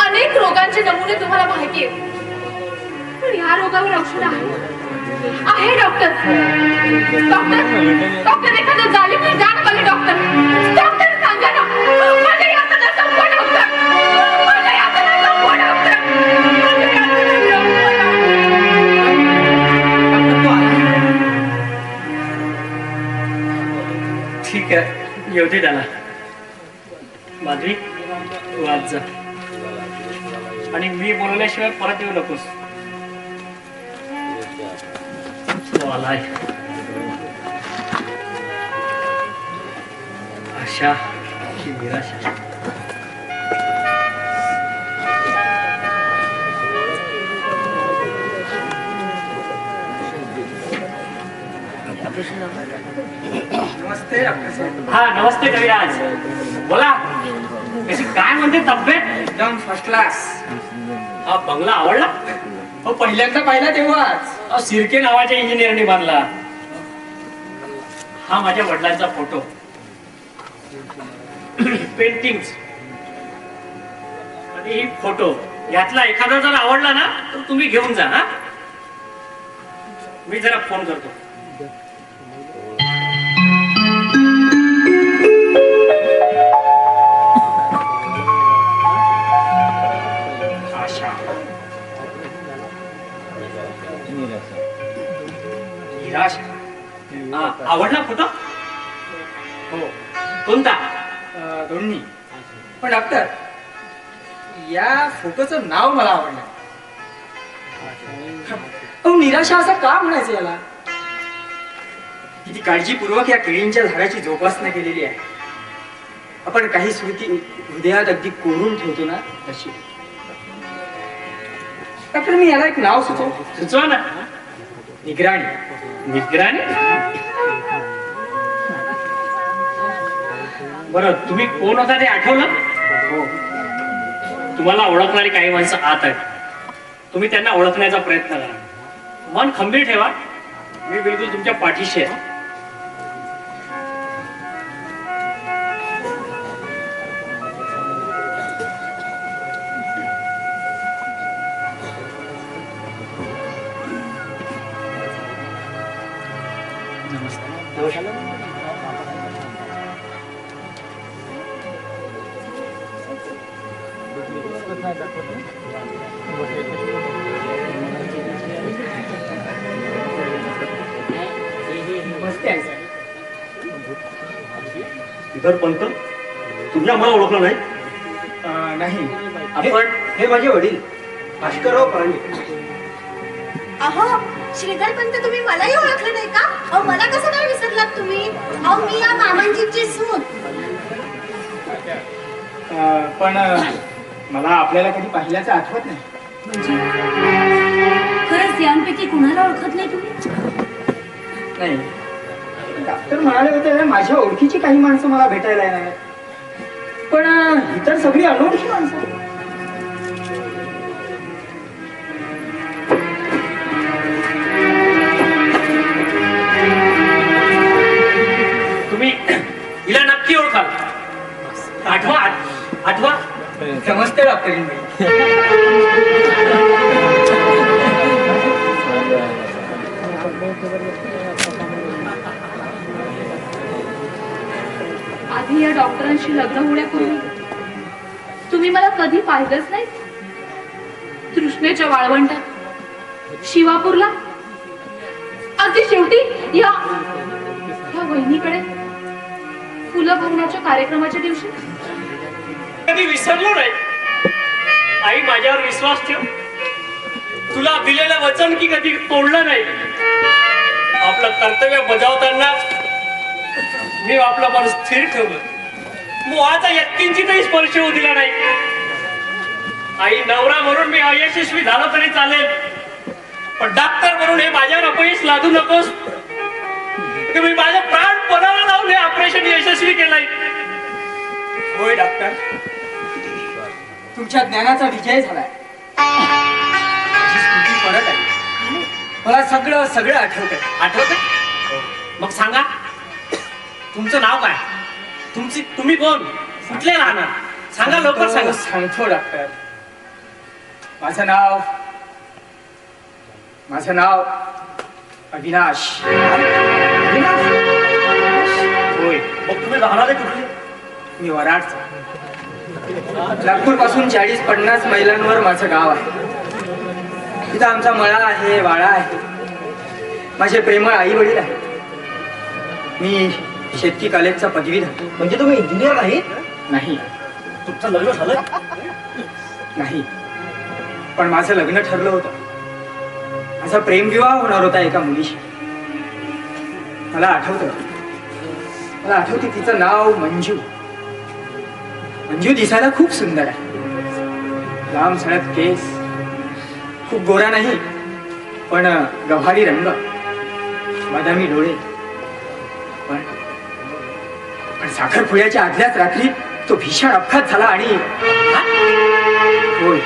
अनेक रोगांचे नमुने तुम्हाला माहिती आहेत. पण या रोगावर औषध आहे डॉक्टर. डॉक्टर एखादं जालिम जाण मला डॉक्टर. डॉक्टर सांगा ना, माझ्या यातना संपवा डॉक्टर. माझ्या यातना संपवा डॉक्टर. माझ्या यातना संपवा डॉक्टर. ठीक आहे, येऊ त्याला. माधवी तू आज जा आणि मी बोलवल्याशिवाय परत येऊ नकोस. तो आलाय. आशा की निराशा. नमस्ते डॉक्टर साहेब. हा नमस्ते कविराज. बोला कशी काय म्हणते तब्येत? एकदम फर्स्ट क्लास. हा बंगला आवडला? हो पहिल्यांदा पाहिला तेव्हाच. सिरके नावाच्या इंजिनियरने बांधला. हा माझ्या वडिलांचा फोटो. पेंटिंग्स आणि ही फोटो यातला एखादा जर आवडला ना तर तुम्ही घेऊन जा. हा मी जरा फोन करतो. आशा निराशा. हा, आवडला फोटो? हो कोणता? दोन्ही. पण डॉक्टर या फोटोचं नाव मला आवडलं. अहो निराशा असं का म्हणायचं याला? किती काळजीपूर्वक या केळींच्या झाडाची जोपासना केलेली आहे. आपण काही स्मृती हृदयात अगदी कोरून ठेवतो ना तशी. डॉक्टर मी याला एक नाव सुचवतो. सुचवा ना. निगराणी. निगराणी? बरं तुम्ही कोण होता ते आठवलं? हो तुम्हाला ओळखणारी काही माणसं आत आहेत. तुम्ही त्यांना ओळखण्याचा प्रयत्न करा. मन खंबीर ठेवा. मी बिलकुल तुमच्या पाठीशी आहे. मस्त आहे सर. इतर पंत तुम्ही आम्हाला ओळखलं नाही? नाही आपण हे माझे वडील भास्करराव परांजपे. अहो श्रीधर पंत तुम्ही मलाही ओळखलं नाही का? अहो मला कसं नाही विसरलात तुम्ही? अहो मी या मामांजीची सून. पण मला आपल्याला कधी पाहिल्याचं आठवत नाही. खरंच यांपैकी कुणाला ओळखत नाही तुम्ही? नाही डॉक्टर म्हणाले होते माझ्या ओळखीची काही माणसं मला भेटायला येणार, पण ही तर सगळी अनोळखी माणसं. तुम्ही हिला नक्की ओळखाल. आठवा आठवा. समजते डॉक्टरींबाई. आधी या डॉक्टरांशी लग्न होण्यापूर्वी तुम्ही मला कधी पाहिलंच नाही. तृष्णेच्या वाळवंटात शिवापूरला अगदी शेवटी या वहिनीकडे फुलं भरण्याच्या कार्यक्रमाच्या दिवशी कधी विसरलो नाही. आई माझ्यावर विश्वास ठेव. तुला दिलेलं वचन की कधी तोडलं नाही. आपलं कर्तव्य बजावताना मी आपलं मन स्थिर ठेवलं. मोहाचा यत्किंचितही स्पर्श होऊ दिला नाही. आई नवरा म्हणून मी अयशस्वी झालो तरी चालेल, पण डॉक्टर म्हणून हे माझ्यावर अपयश लादू नकोस. मी माझं प्राण पणाला लावून हे ऑपरेशन यशस्वी केलंय. होय डॉक्टर, तुमच्या ज्ञानाचा विजय झालाय. माझी स्मृती परत आली. मला सगळं सगळं आठवतंय. आठवतंय? मग सांगा तुमचं नाव काय? तुम्ही कोण? कुठले राहणार? सांगा लवकर सांगा. सांगतो डॉक्टर. माझं नाव अविनाश. होय. मग तुम्ही राहणारे कुठले? मी वराडचा. नागपूर पासून 40-50 मैलांवर माझं गाव आहे. तिथं आमचा मळा आहे, वाळा आहे. माझे प्रेमळ आई वडील आहे. मी शेतकी कॉलेजचा पदवीधर. म्हणजे तुम्ही इंजिनियर नाहीत? नाही तुमचं लग्न झालं? नाही, पण माझं लग्न ठरलं होतं. माझा प्रेमविवाह होणार होता एका मुलीशी. मला आठवते तिचं नाव मंजू. मंजू दिसायला खूप सुंदर आहे. लांब सडक केस, खूप गोरा नाही पण गव्हाळी रंग, बदामी डोळे. पण साखरपुड्याच्या आदल्याच रात्री तो भीषण अपघात झाला आणि होय,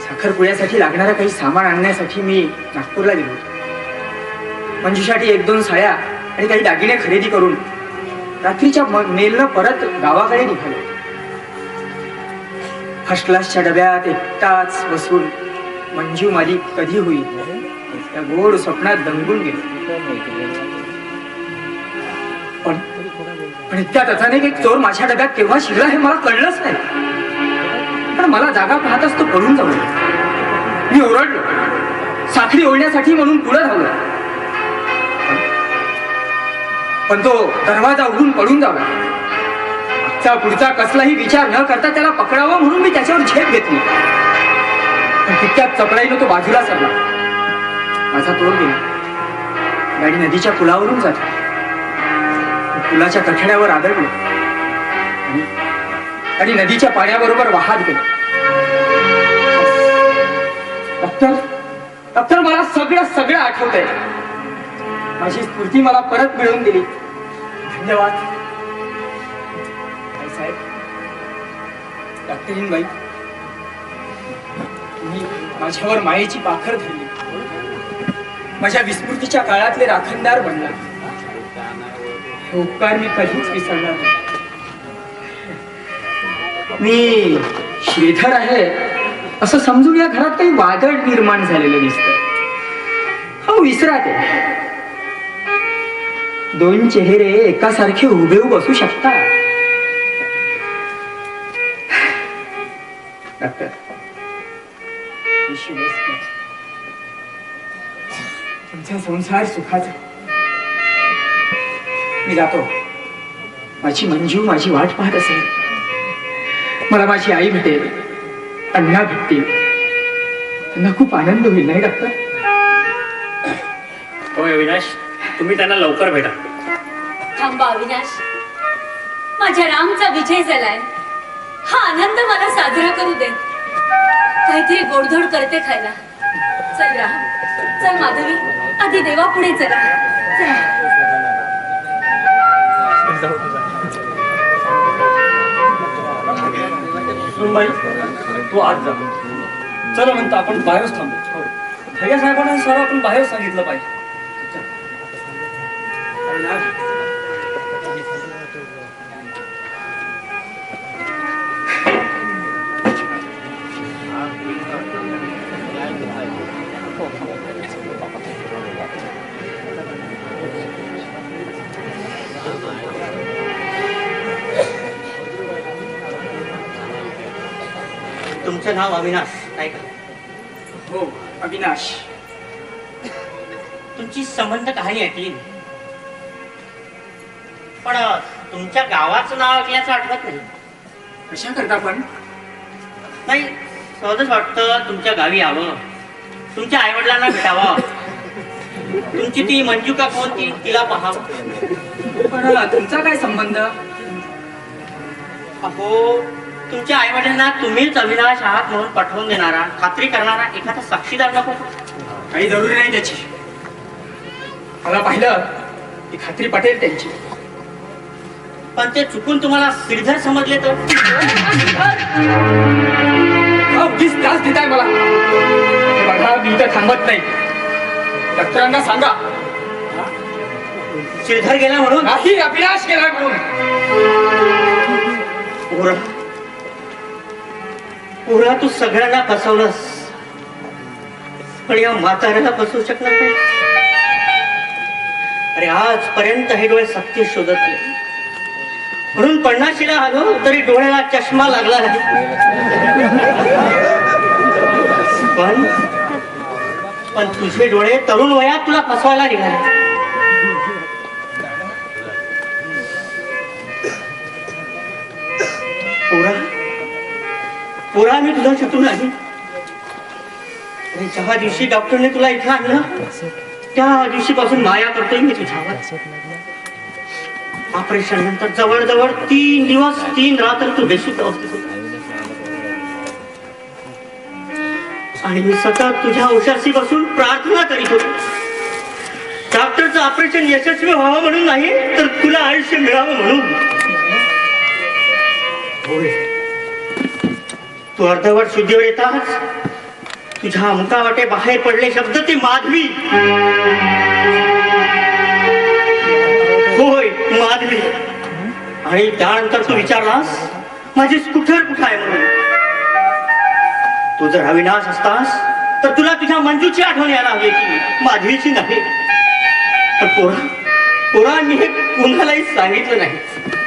साखरपुड्यासाठी लागणारं काही सामान आणण्यासाठी मी नागपूरला गेलो होतो. मंजूसाठी 1-2 साड्या आणि काही दागिने खरेदी करून रात्रीच्या मेलनं परत गावाकडे निघालो. फर्स्ट क्लासच्या डब्यात एकटाच बसून मंजू माझी कधी होईल त्या गोड स्वप्नात दंगून गेलो. पण इतक्यात अचानक एक चोर माझ्या डब्यात केव्हा शिरला हे मला कळलंच नाही. पण मला जागा पाहताच तो पळून जाऊ लागला. मी ओरडलो, साखळी ओढण्यासाठी म्हणून पुढे धावलो. पण तो दरवाजा उघडून पळून जाऊ लागला. मागचा पुढचा कसलाही विचार न करता त्याला पकडावं म्हणून मी त्याच्यावर झेप घेतली. पण तितक्यात चपळाईनं तो बाजूला सरला. माझा तोल गेला. गाडी नदीच्या पुलावरून जात होती. पुलाच्या कठड्यावर आदळलो आणि नदीच्या पाण्याबरोबर वाहत गेलो. डॉक्टर मला सगळं आठवतंय. माझी स्फूर्ती मला परत मिळवून दिली. धन्यवाद साहेब. डॉक्टरीन बाई, तुम्ही माझ्यावर मायेची पाखर धरली. माझ्या विस्मृतीच्या काळातले राखणदार बनला. हे उपकार मी कधीच विसरणार नाही. मी श्रीधर आहे असं समजून या घरात काही वादळ निर्माण झालेलं दिसतं. हो, विसरात आहे. 2 चेहरे एकासारखे हुबेहूब असू शकतात. डॉक्टर, तुमचा संसार सुखाचा. मी जातो. माझी मंजू माझी वाट पाहत असेल. मला माझी आई भेटेल, अण्णा भेटतील. त्यांना खूप आनंद होईल नाही डॉक्टर? होय अविनाश, तुम्ही त्यांना लवकर भेटा. थांबा अविनाश, माझ्या रामचा विजय झालाय. हा आनंद मला साजरा करू दे. काहीतरी गोडधोड करते खायला. चल राम, चल माधवी, आधी देवा पुढे चला. चला. सुनबाई, तू आज जा. चला म्हणता आपण बाहेरच थांबू. भैया साहेबांना सर आपण बाहेर सांगितलं पाहिजे. तुमचं नाव अविनाश आहे का? हो, अविनाश. तुमची संबंध कहाणी ऐकली पण तुमच्या गावाचं नाव ऐकल्याचं आठवत नाही. कशा करता पण? नाही, सहजच वाटतं तुमच्या गावी यावं, तुमच्या आई वडिलांना भेटावं, तुमची ती मंजू का कोण ती तिला पाहावं. पण तुमचा काय संबंध? अहो, तुमच्या आई वडिलांना तुम्हीच अविनाश आहात म्हणून पटवून देणारा, खात्री करणारा एखादा साक्षीदार नको? काही जरुरी नाही त्याची. मला पाहिलं की खात्री पटेल त्यांची. पण ते चुकून तुम्हाला श्रीधर समजले तर? उगीच त्रास देताय मला. हे बघा, मी इथं थांबत नाही. डॉक्टरांना सांगा. श्रीधर गेला म्हणून नाही, अविनाश गेला म्हणून. पुरा तू सगळ्यांना फसवलंस, पण या म्हाताऱ्याला फसवू शकणार नाही. अरे आजपर्यंत हे डोळे सत्य शोधत आले, म्हणून 50शीला आलो तरी डोळ्याला चष्मा लागला नाही. पण तुझे डोळे तरुण वयात तुला फसवायला निघाले. पोरा पोरा मी तुझा शत्रू नाही. आणि ज्या दिवशी डॉक्टरने तुला इथं आणलं त्या दिवशीपासून माया करतोय मी तुझ्यावर. ऑपरेशन नंतर जवळजवळ 3 दिवस 3 रात्र तू बेशुद्ध अवस्थेत होता. आणि मी सतत तुझ्या उशाशी बसून प्रार्थना करीत होतो. डॉक्टरचं ऑपरेशन यशस्वी व्हावं म्हणून नाही तर तुला आयुष्य मिळावं म्हणून. होय, तू अर्धवट शुद्धीवर येताच तुझ्या मुखावाटे बाहेर पडले शब्द ते माधवी. होय माधवी. आणि त्यानंतर तू विचारलास माझी स्कूटर कुठं आहे म्हणून. तू जर अविनाश असतास तर तुला तुझ्या मंजूची आठवण यायला हवी की माधवीची नाही. पण पोरा मी हे कोणालाही सांगितलं नाही.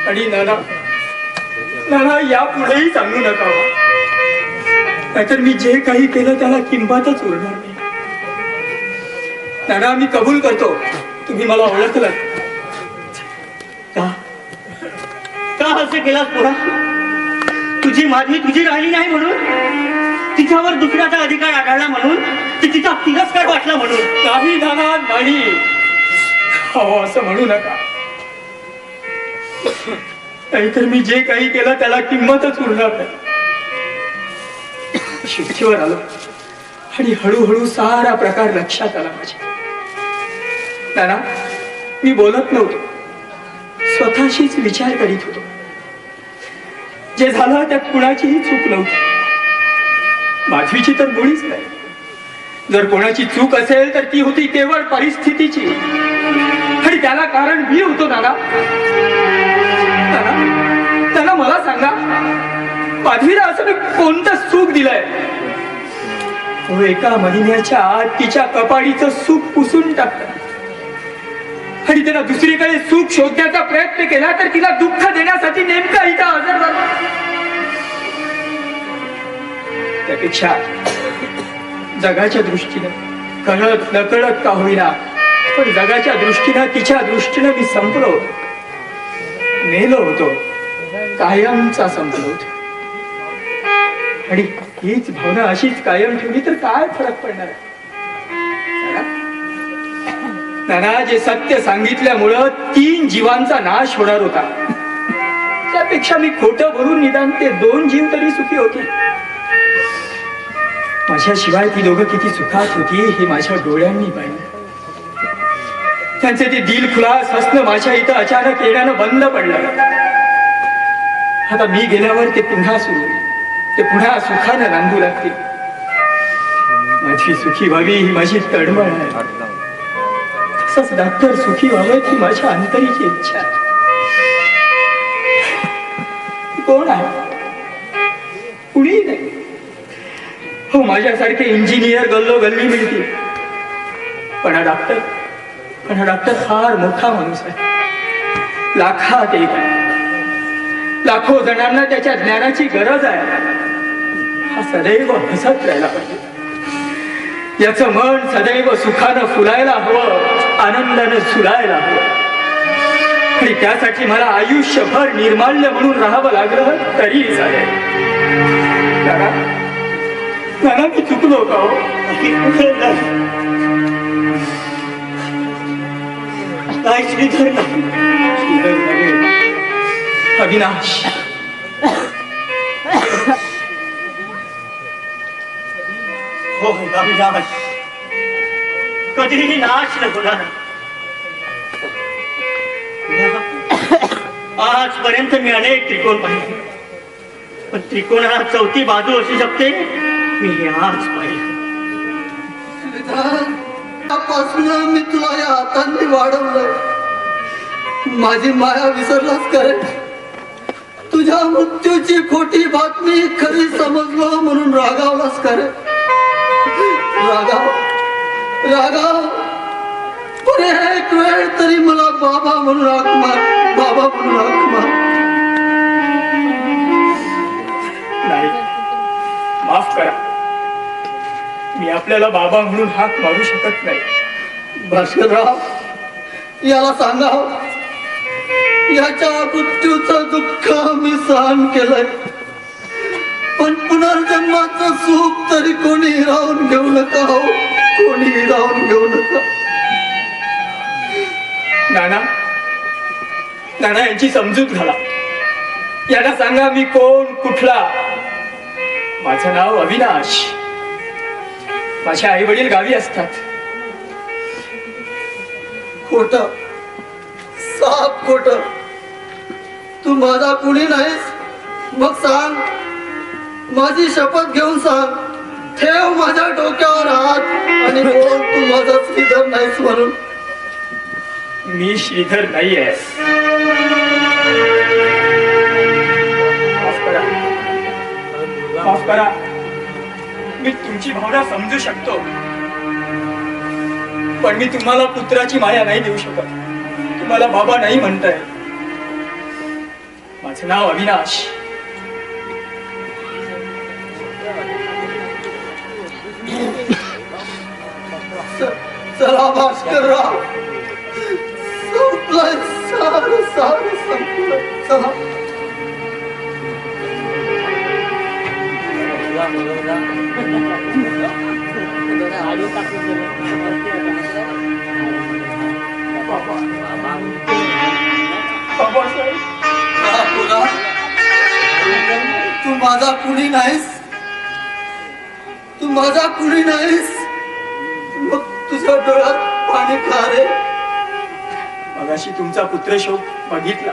आणि नाना नाना यापुढेही सांगू नका. नाहीतर मी जे काही केलं त्याला किंमतच उरणार नाही. नाना मी कबूल करतो तुम्ही मला ओळखलं. का असं केलास पोरा. तुझी माधवी तुझी राहिली नाही म्हणून, तिच्यावर दुसऱ्याचा अधिकार आढळला म्हणून, तिचा तिरस्कार वाटला म्हणून. नाही नाना नाही, हो असं म्हणू नका. नाहीतर मी जे काही केलं त्याला किंमतच उरणार नाही. शिक्षेवर आलो आणि हळूहळू सारा प्रकार लक्षात आला माझ्या. नाना मी बोलत नव्हतो, स्वतःशीच विचार करीत होतो. जे झालं त्यात कुणाचीही चूक नव्हती. माधवीची तर मुळीच नाही. जर कोणाची चूक असेल तर ती होती केवळ परिस्थितीची. आणि त्याला कारण मी होतो. नाना त्याला मला सांगा, माधवीला असं मी कोणतं सुख दिलंय. तो एका महिन्याच्या आत तिच्या कपाळीचं सुख पुसून टाकतं आणि त्याला दुसरीकडे सुख शोधण्याचा प्रयत्न केला तर तिला दुःख देण्यासाठी नेमका इथं हजर झाला. त्यापेक्षा जगाच्या दृष्टीनं कळत नकळत का होईना पण जगाच्या दृष्टीनं तिच्या दृष्टीनं मी संपलो होतो, मेलो होतो, कायमचा संपलो होतो. आणि हीच भावना अशीच कायम ठेवली तर काय फरक पडणार आहे. नाना जे सत्य सांगितल्यामुळं 3 जीवांचा नाश होणार होता, त्यापेक्षा मी खोटं बोलून निदान ते 2 जीव तरी सुखी होते. माझ्याशिवाय ती दोघं किती सुखात होती हे माझ्या डोळ्यांनी पाहिलं. त्यांचे ते दिलखुलास हसणं माझ्या इथं अचानक येण्यानं बंद पडलं. आता मी गेल्यावर ते पुन्हा सुरू होईल, ते पुन्हा सुखानं नांदू लागतील. माझी सुखी व्हावी ही माझी तळमळ आहे. तसंच डॉक्टर सुखी व्हावं ही माझ्या अंतरीची इच्छा आहे. कोण आहे? कुणी नाही. हो माझ्यासारखे इंजिनियर गल्लो गल्ली मिळतील, पण हा डॉक्टर फार मोठा माणूस आहे. लाखात एक आहे. लाखो जणांना त्याच्या ज्ञानाची गरज आहे. हा सदैव हसत राहायला पाहिजे. याचं मन सदैव सुखानं फुलायला हवं, आनंदानं झुलायला हवं. आणि त्यासाठी मला आयुष्यभर निर्माल्य म्हणून राहावं लागलं तरी चालेल. नाना मी चुकलो का हो? काय श्रीधर नाही, अविनाश. हो अविनाश कधीही नाश न होणार. आजपर्यंत मी अनेक त्रिकोण पाहिले, पण त्रिकोणाला 4थी बाजू असू शकते मी हे आज पाहिलं. त्यापासून मी तुला या हातांनी वाढवलंय. माझी माया विसरलाच करे. तुझ्या मृत्यूची खोटी बातमी खरी समजलो म्हणून रागावलाच करे. रागाव पण एक वेळ तरी मला बाबा म्हणून हाक मार, बाबा म्हणून हाक मार. नाही, माफ करा, मी आपल्याला बाबा म्हणून हाक मारू शकत नाही. भास्करराव याला सांगाव, याच्या मृत्यूचं दुःख मी सहन केलंय. पण पुनर्जन्माचं सुख तरी कोणी हिरावून घेऊ नका हो, कोणी हिरावून घेऊ नका. नाना नाना यांची समजूत घाला. यांना सांगा मी कोण, कुठला. माझं नाव अविनाश. माझे आई वडील गावी असतात. खोट, साफ खोट. तू माझा कुणी नाहीस. मग सांग, माझी शपथ घेऊन सांग. ठेव माझ्या डोक्यावर हात आणि बोल तू माझा श्रीधर नाहीस म्हणून. मी श्रीधर नाहीये. माफ करा. मी तुमची भावना समजू शकतो, पण मी तुम्हाला पुत्राची माया नाही देऊ शकत. तुम्हाला बाबा नाही म्हणताय. माझं नाव अविनाश. चला भास्करराव, संपलंय सारं सारं संपलं. चला. बाबूराव, तू माझा कुणी नाहीस. तू माझा कुणी नाहीस. मग तुझ्या डोळ्यात पाणी का रे. मगाशी तुमचा पुत्रशोक बघितला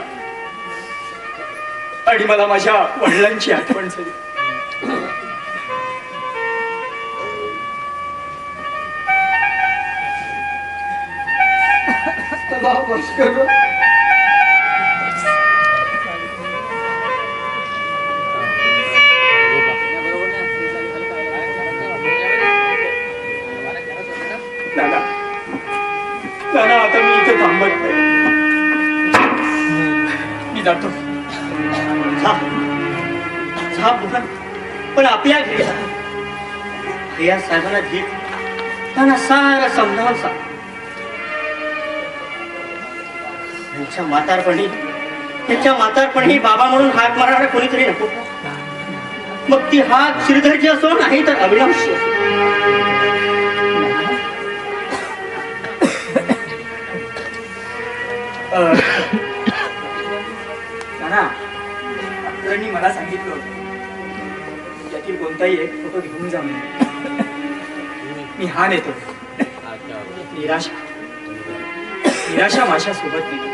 आणि मला माझ्या वडिलांची आठवण झाली. चला भास्करराव. नाना नाना, आता मी इथे थांबत नाही. मी जातो. पण आपल्या घरी जा. या साहेबांना घे, त्यांना सारं समजावून सांग. त्यांच्या म्हातारपणी बाबा म्हणून हाक मारणारा कोणीतरी नको. मग ती हाक श्रीधरची असो नाही तर अविनाशी असो. नाना, डॉक्टरांनी मला सांगितलं होतं त्यातील कोणताही एक फोटो घेऊन जा म्हणून. मी हा नेतो. निराशा माझ्या सोबत नाही.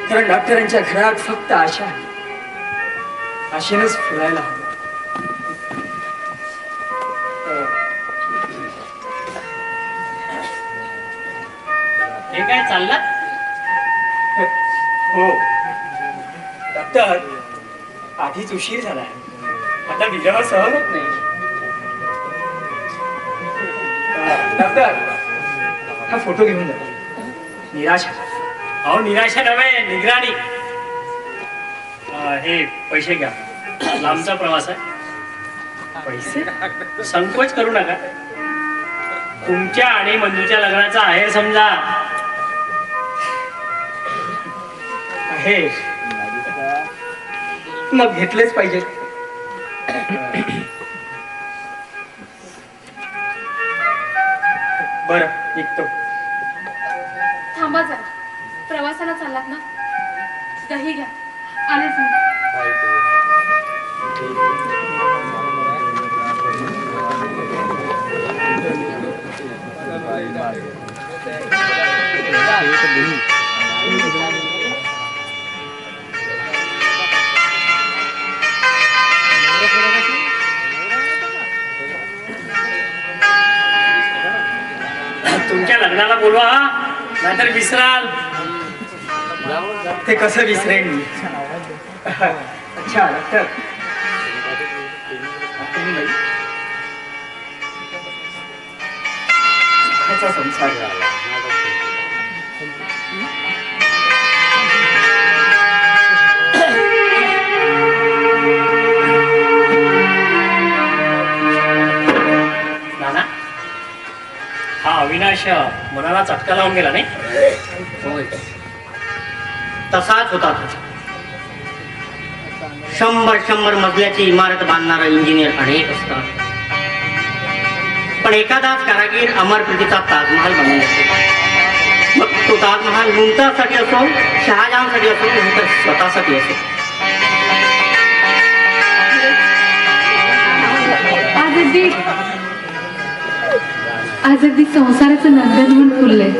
कारण डॉक्टरांच्या घरात फक्त आशा आहे. आशेनच फुलायला हवं. हे काय चाललं? हो डॉक्टर, आधीच उशीर झालाय. आता विलंब सहन होत नाही. डॉक्टर, हा फोटो घेऊन जा. निराशा. अहो निराशा नव्हे, निगराणी. हे पैसे घ्या, लांबचा प्रवास आहे. पैसे? संकोच करू नका. तुमच्या आणि मंजूच्या लग्नाचा आहेर समजा. आहे मग घेतलेच पाहिजे. बरं, निघतो. थांबा जरा. प्रवासाला चाललात ना, दही घ्या. आलेच मी. तुमच्या लग्नाला बोलवा, नाहीतर विसराल. ते कसं विसरेन मी. अच्छा डॉक्टर, सुखाचा संसार झाला. नाना, हा अविनाश मनाला चटका लावून गेला नाही? तसाच होता तो. 100 मजल्याची इमारत बांधणारा इंजिनियर अनेक असतात, पण एखादाच कारागीर अमरप्रीतीचा ताजमहाल बनवून देतो. मग तो ताजमहाल मुमताजसाठी असो, शहाजहानसाठी असो, नंतर स्वतःसाठी असो. आज अगदी संसाराचं नंदनवन फुललंय.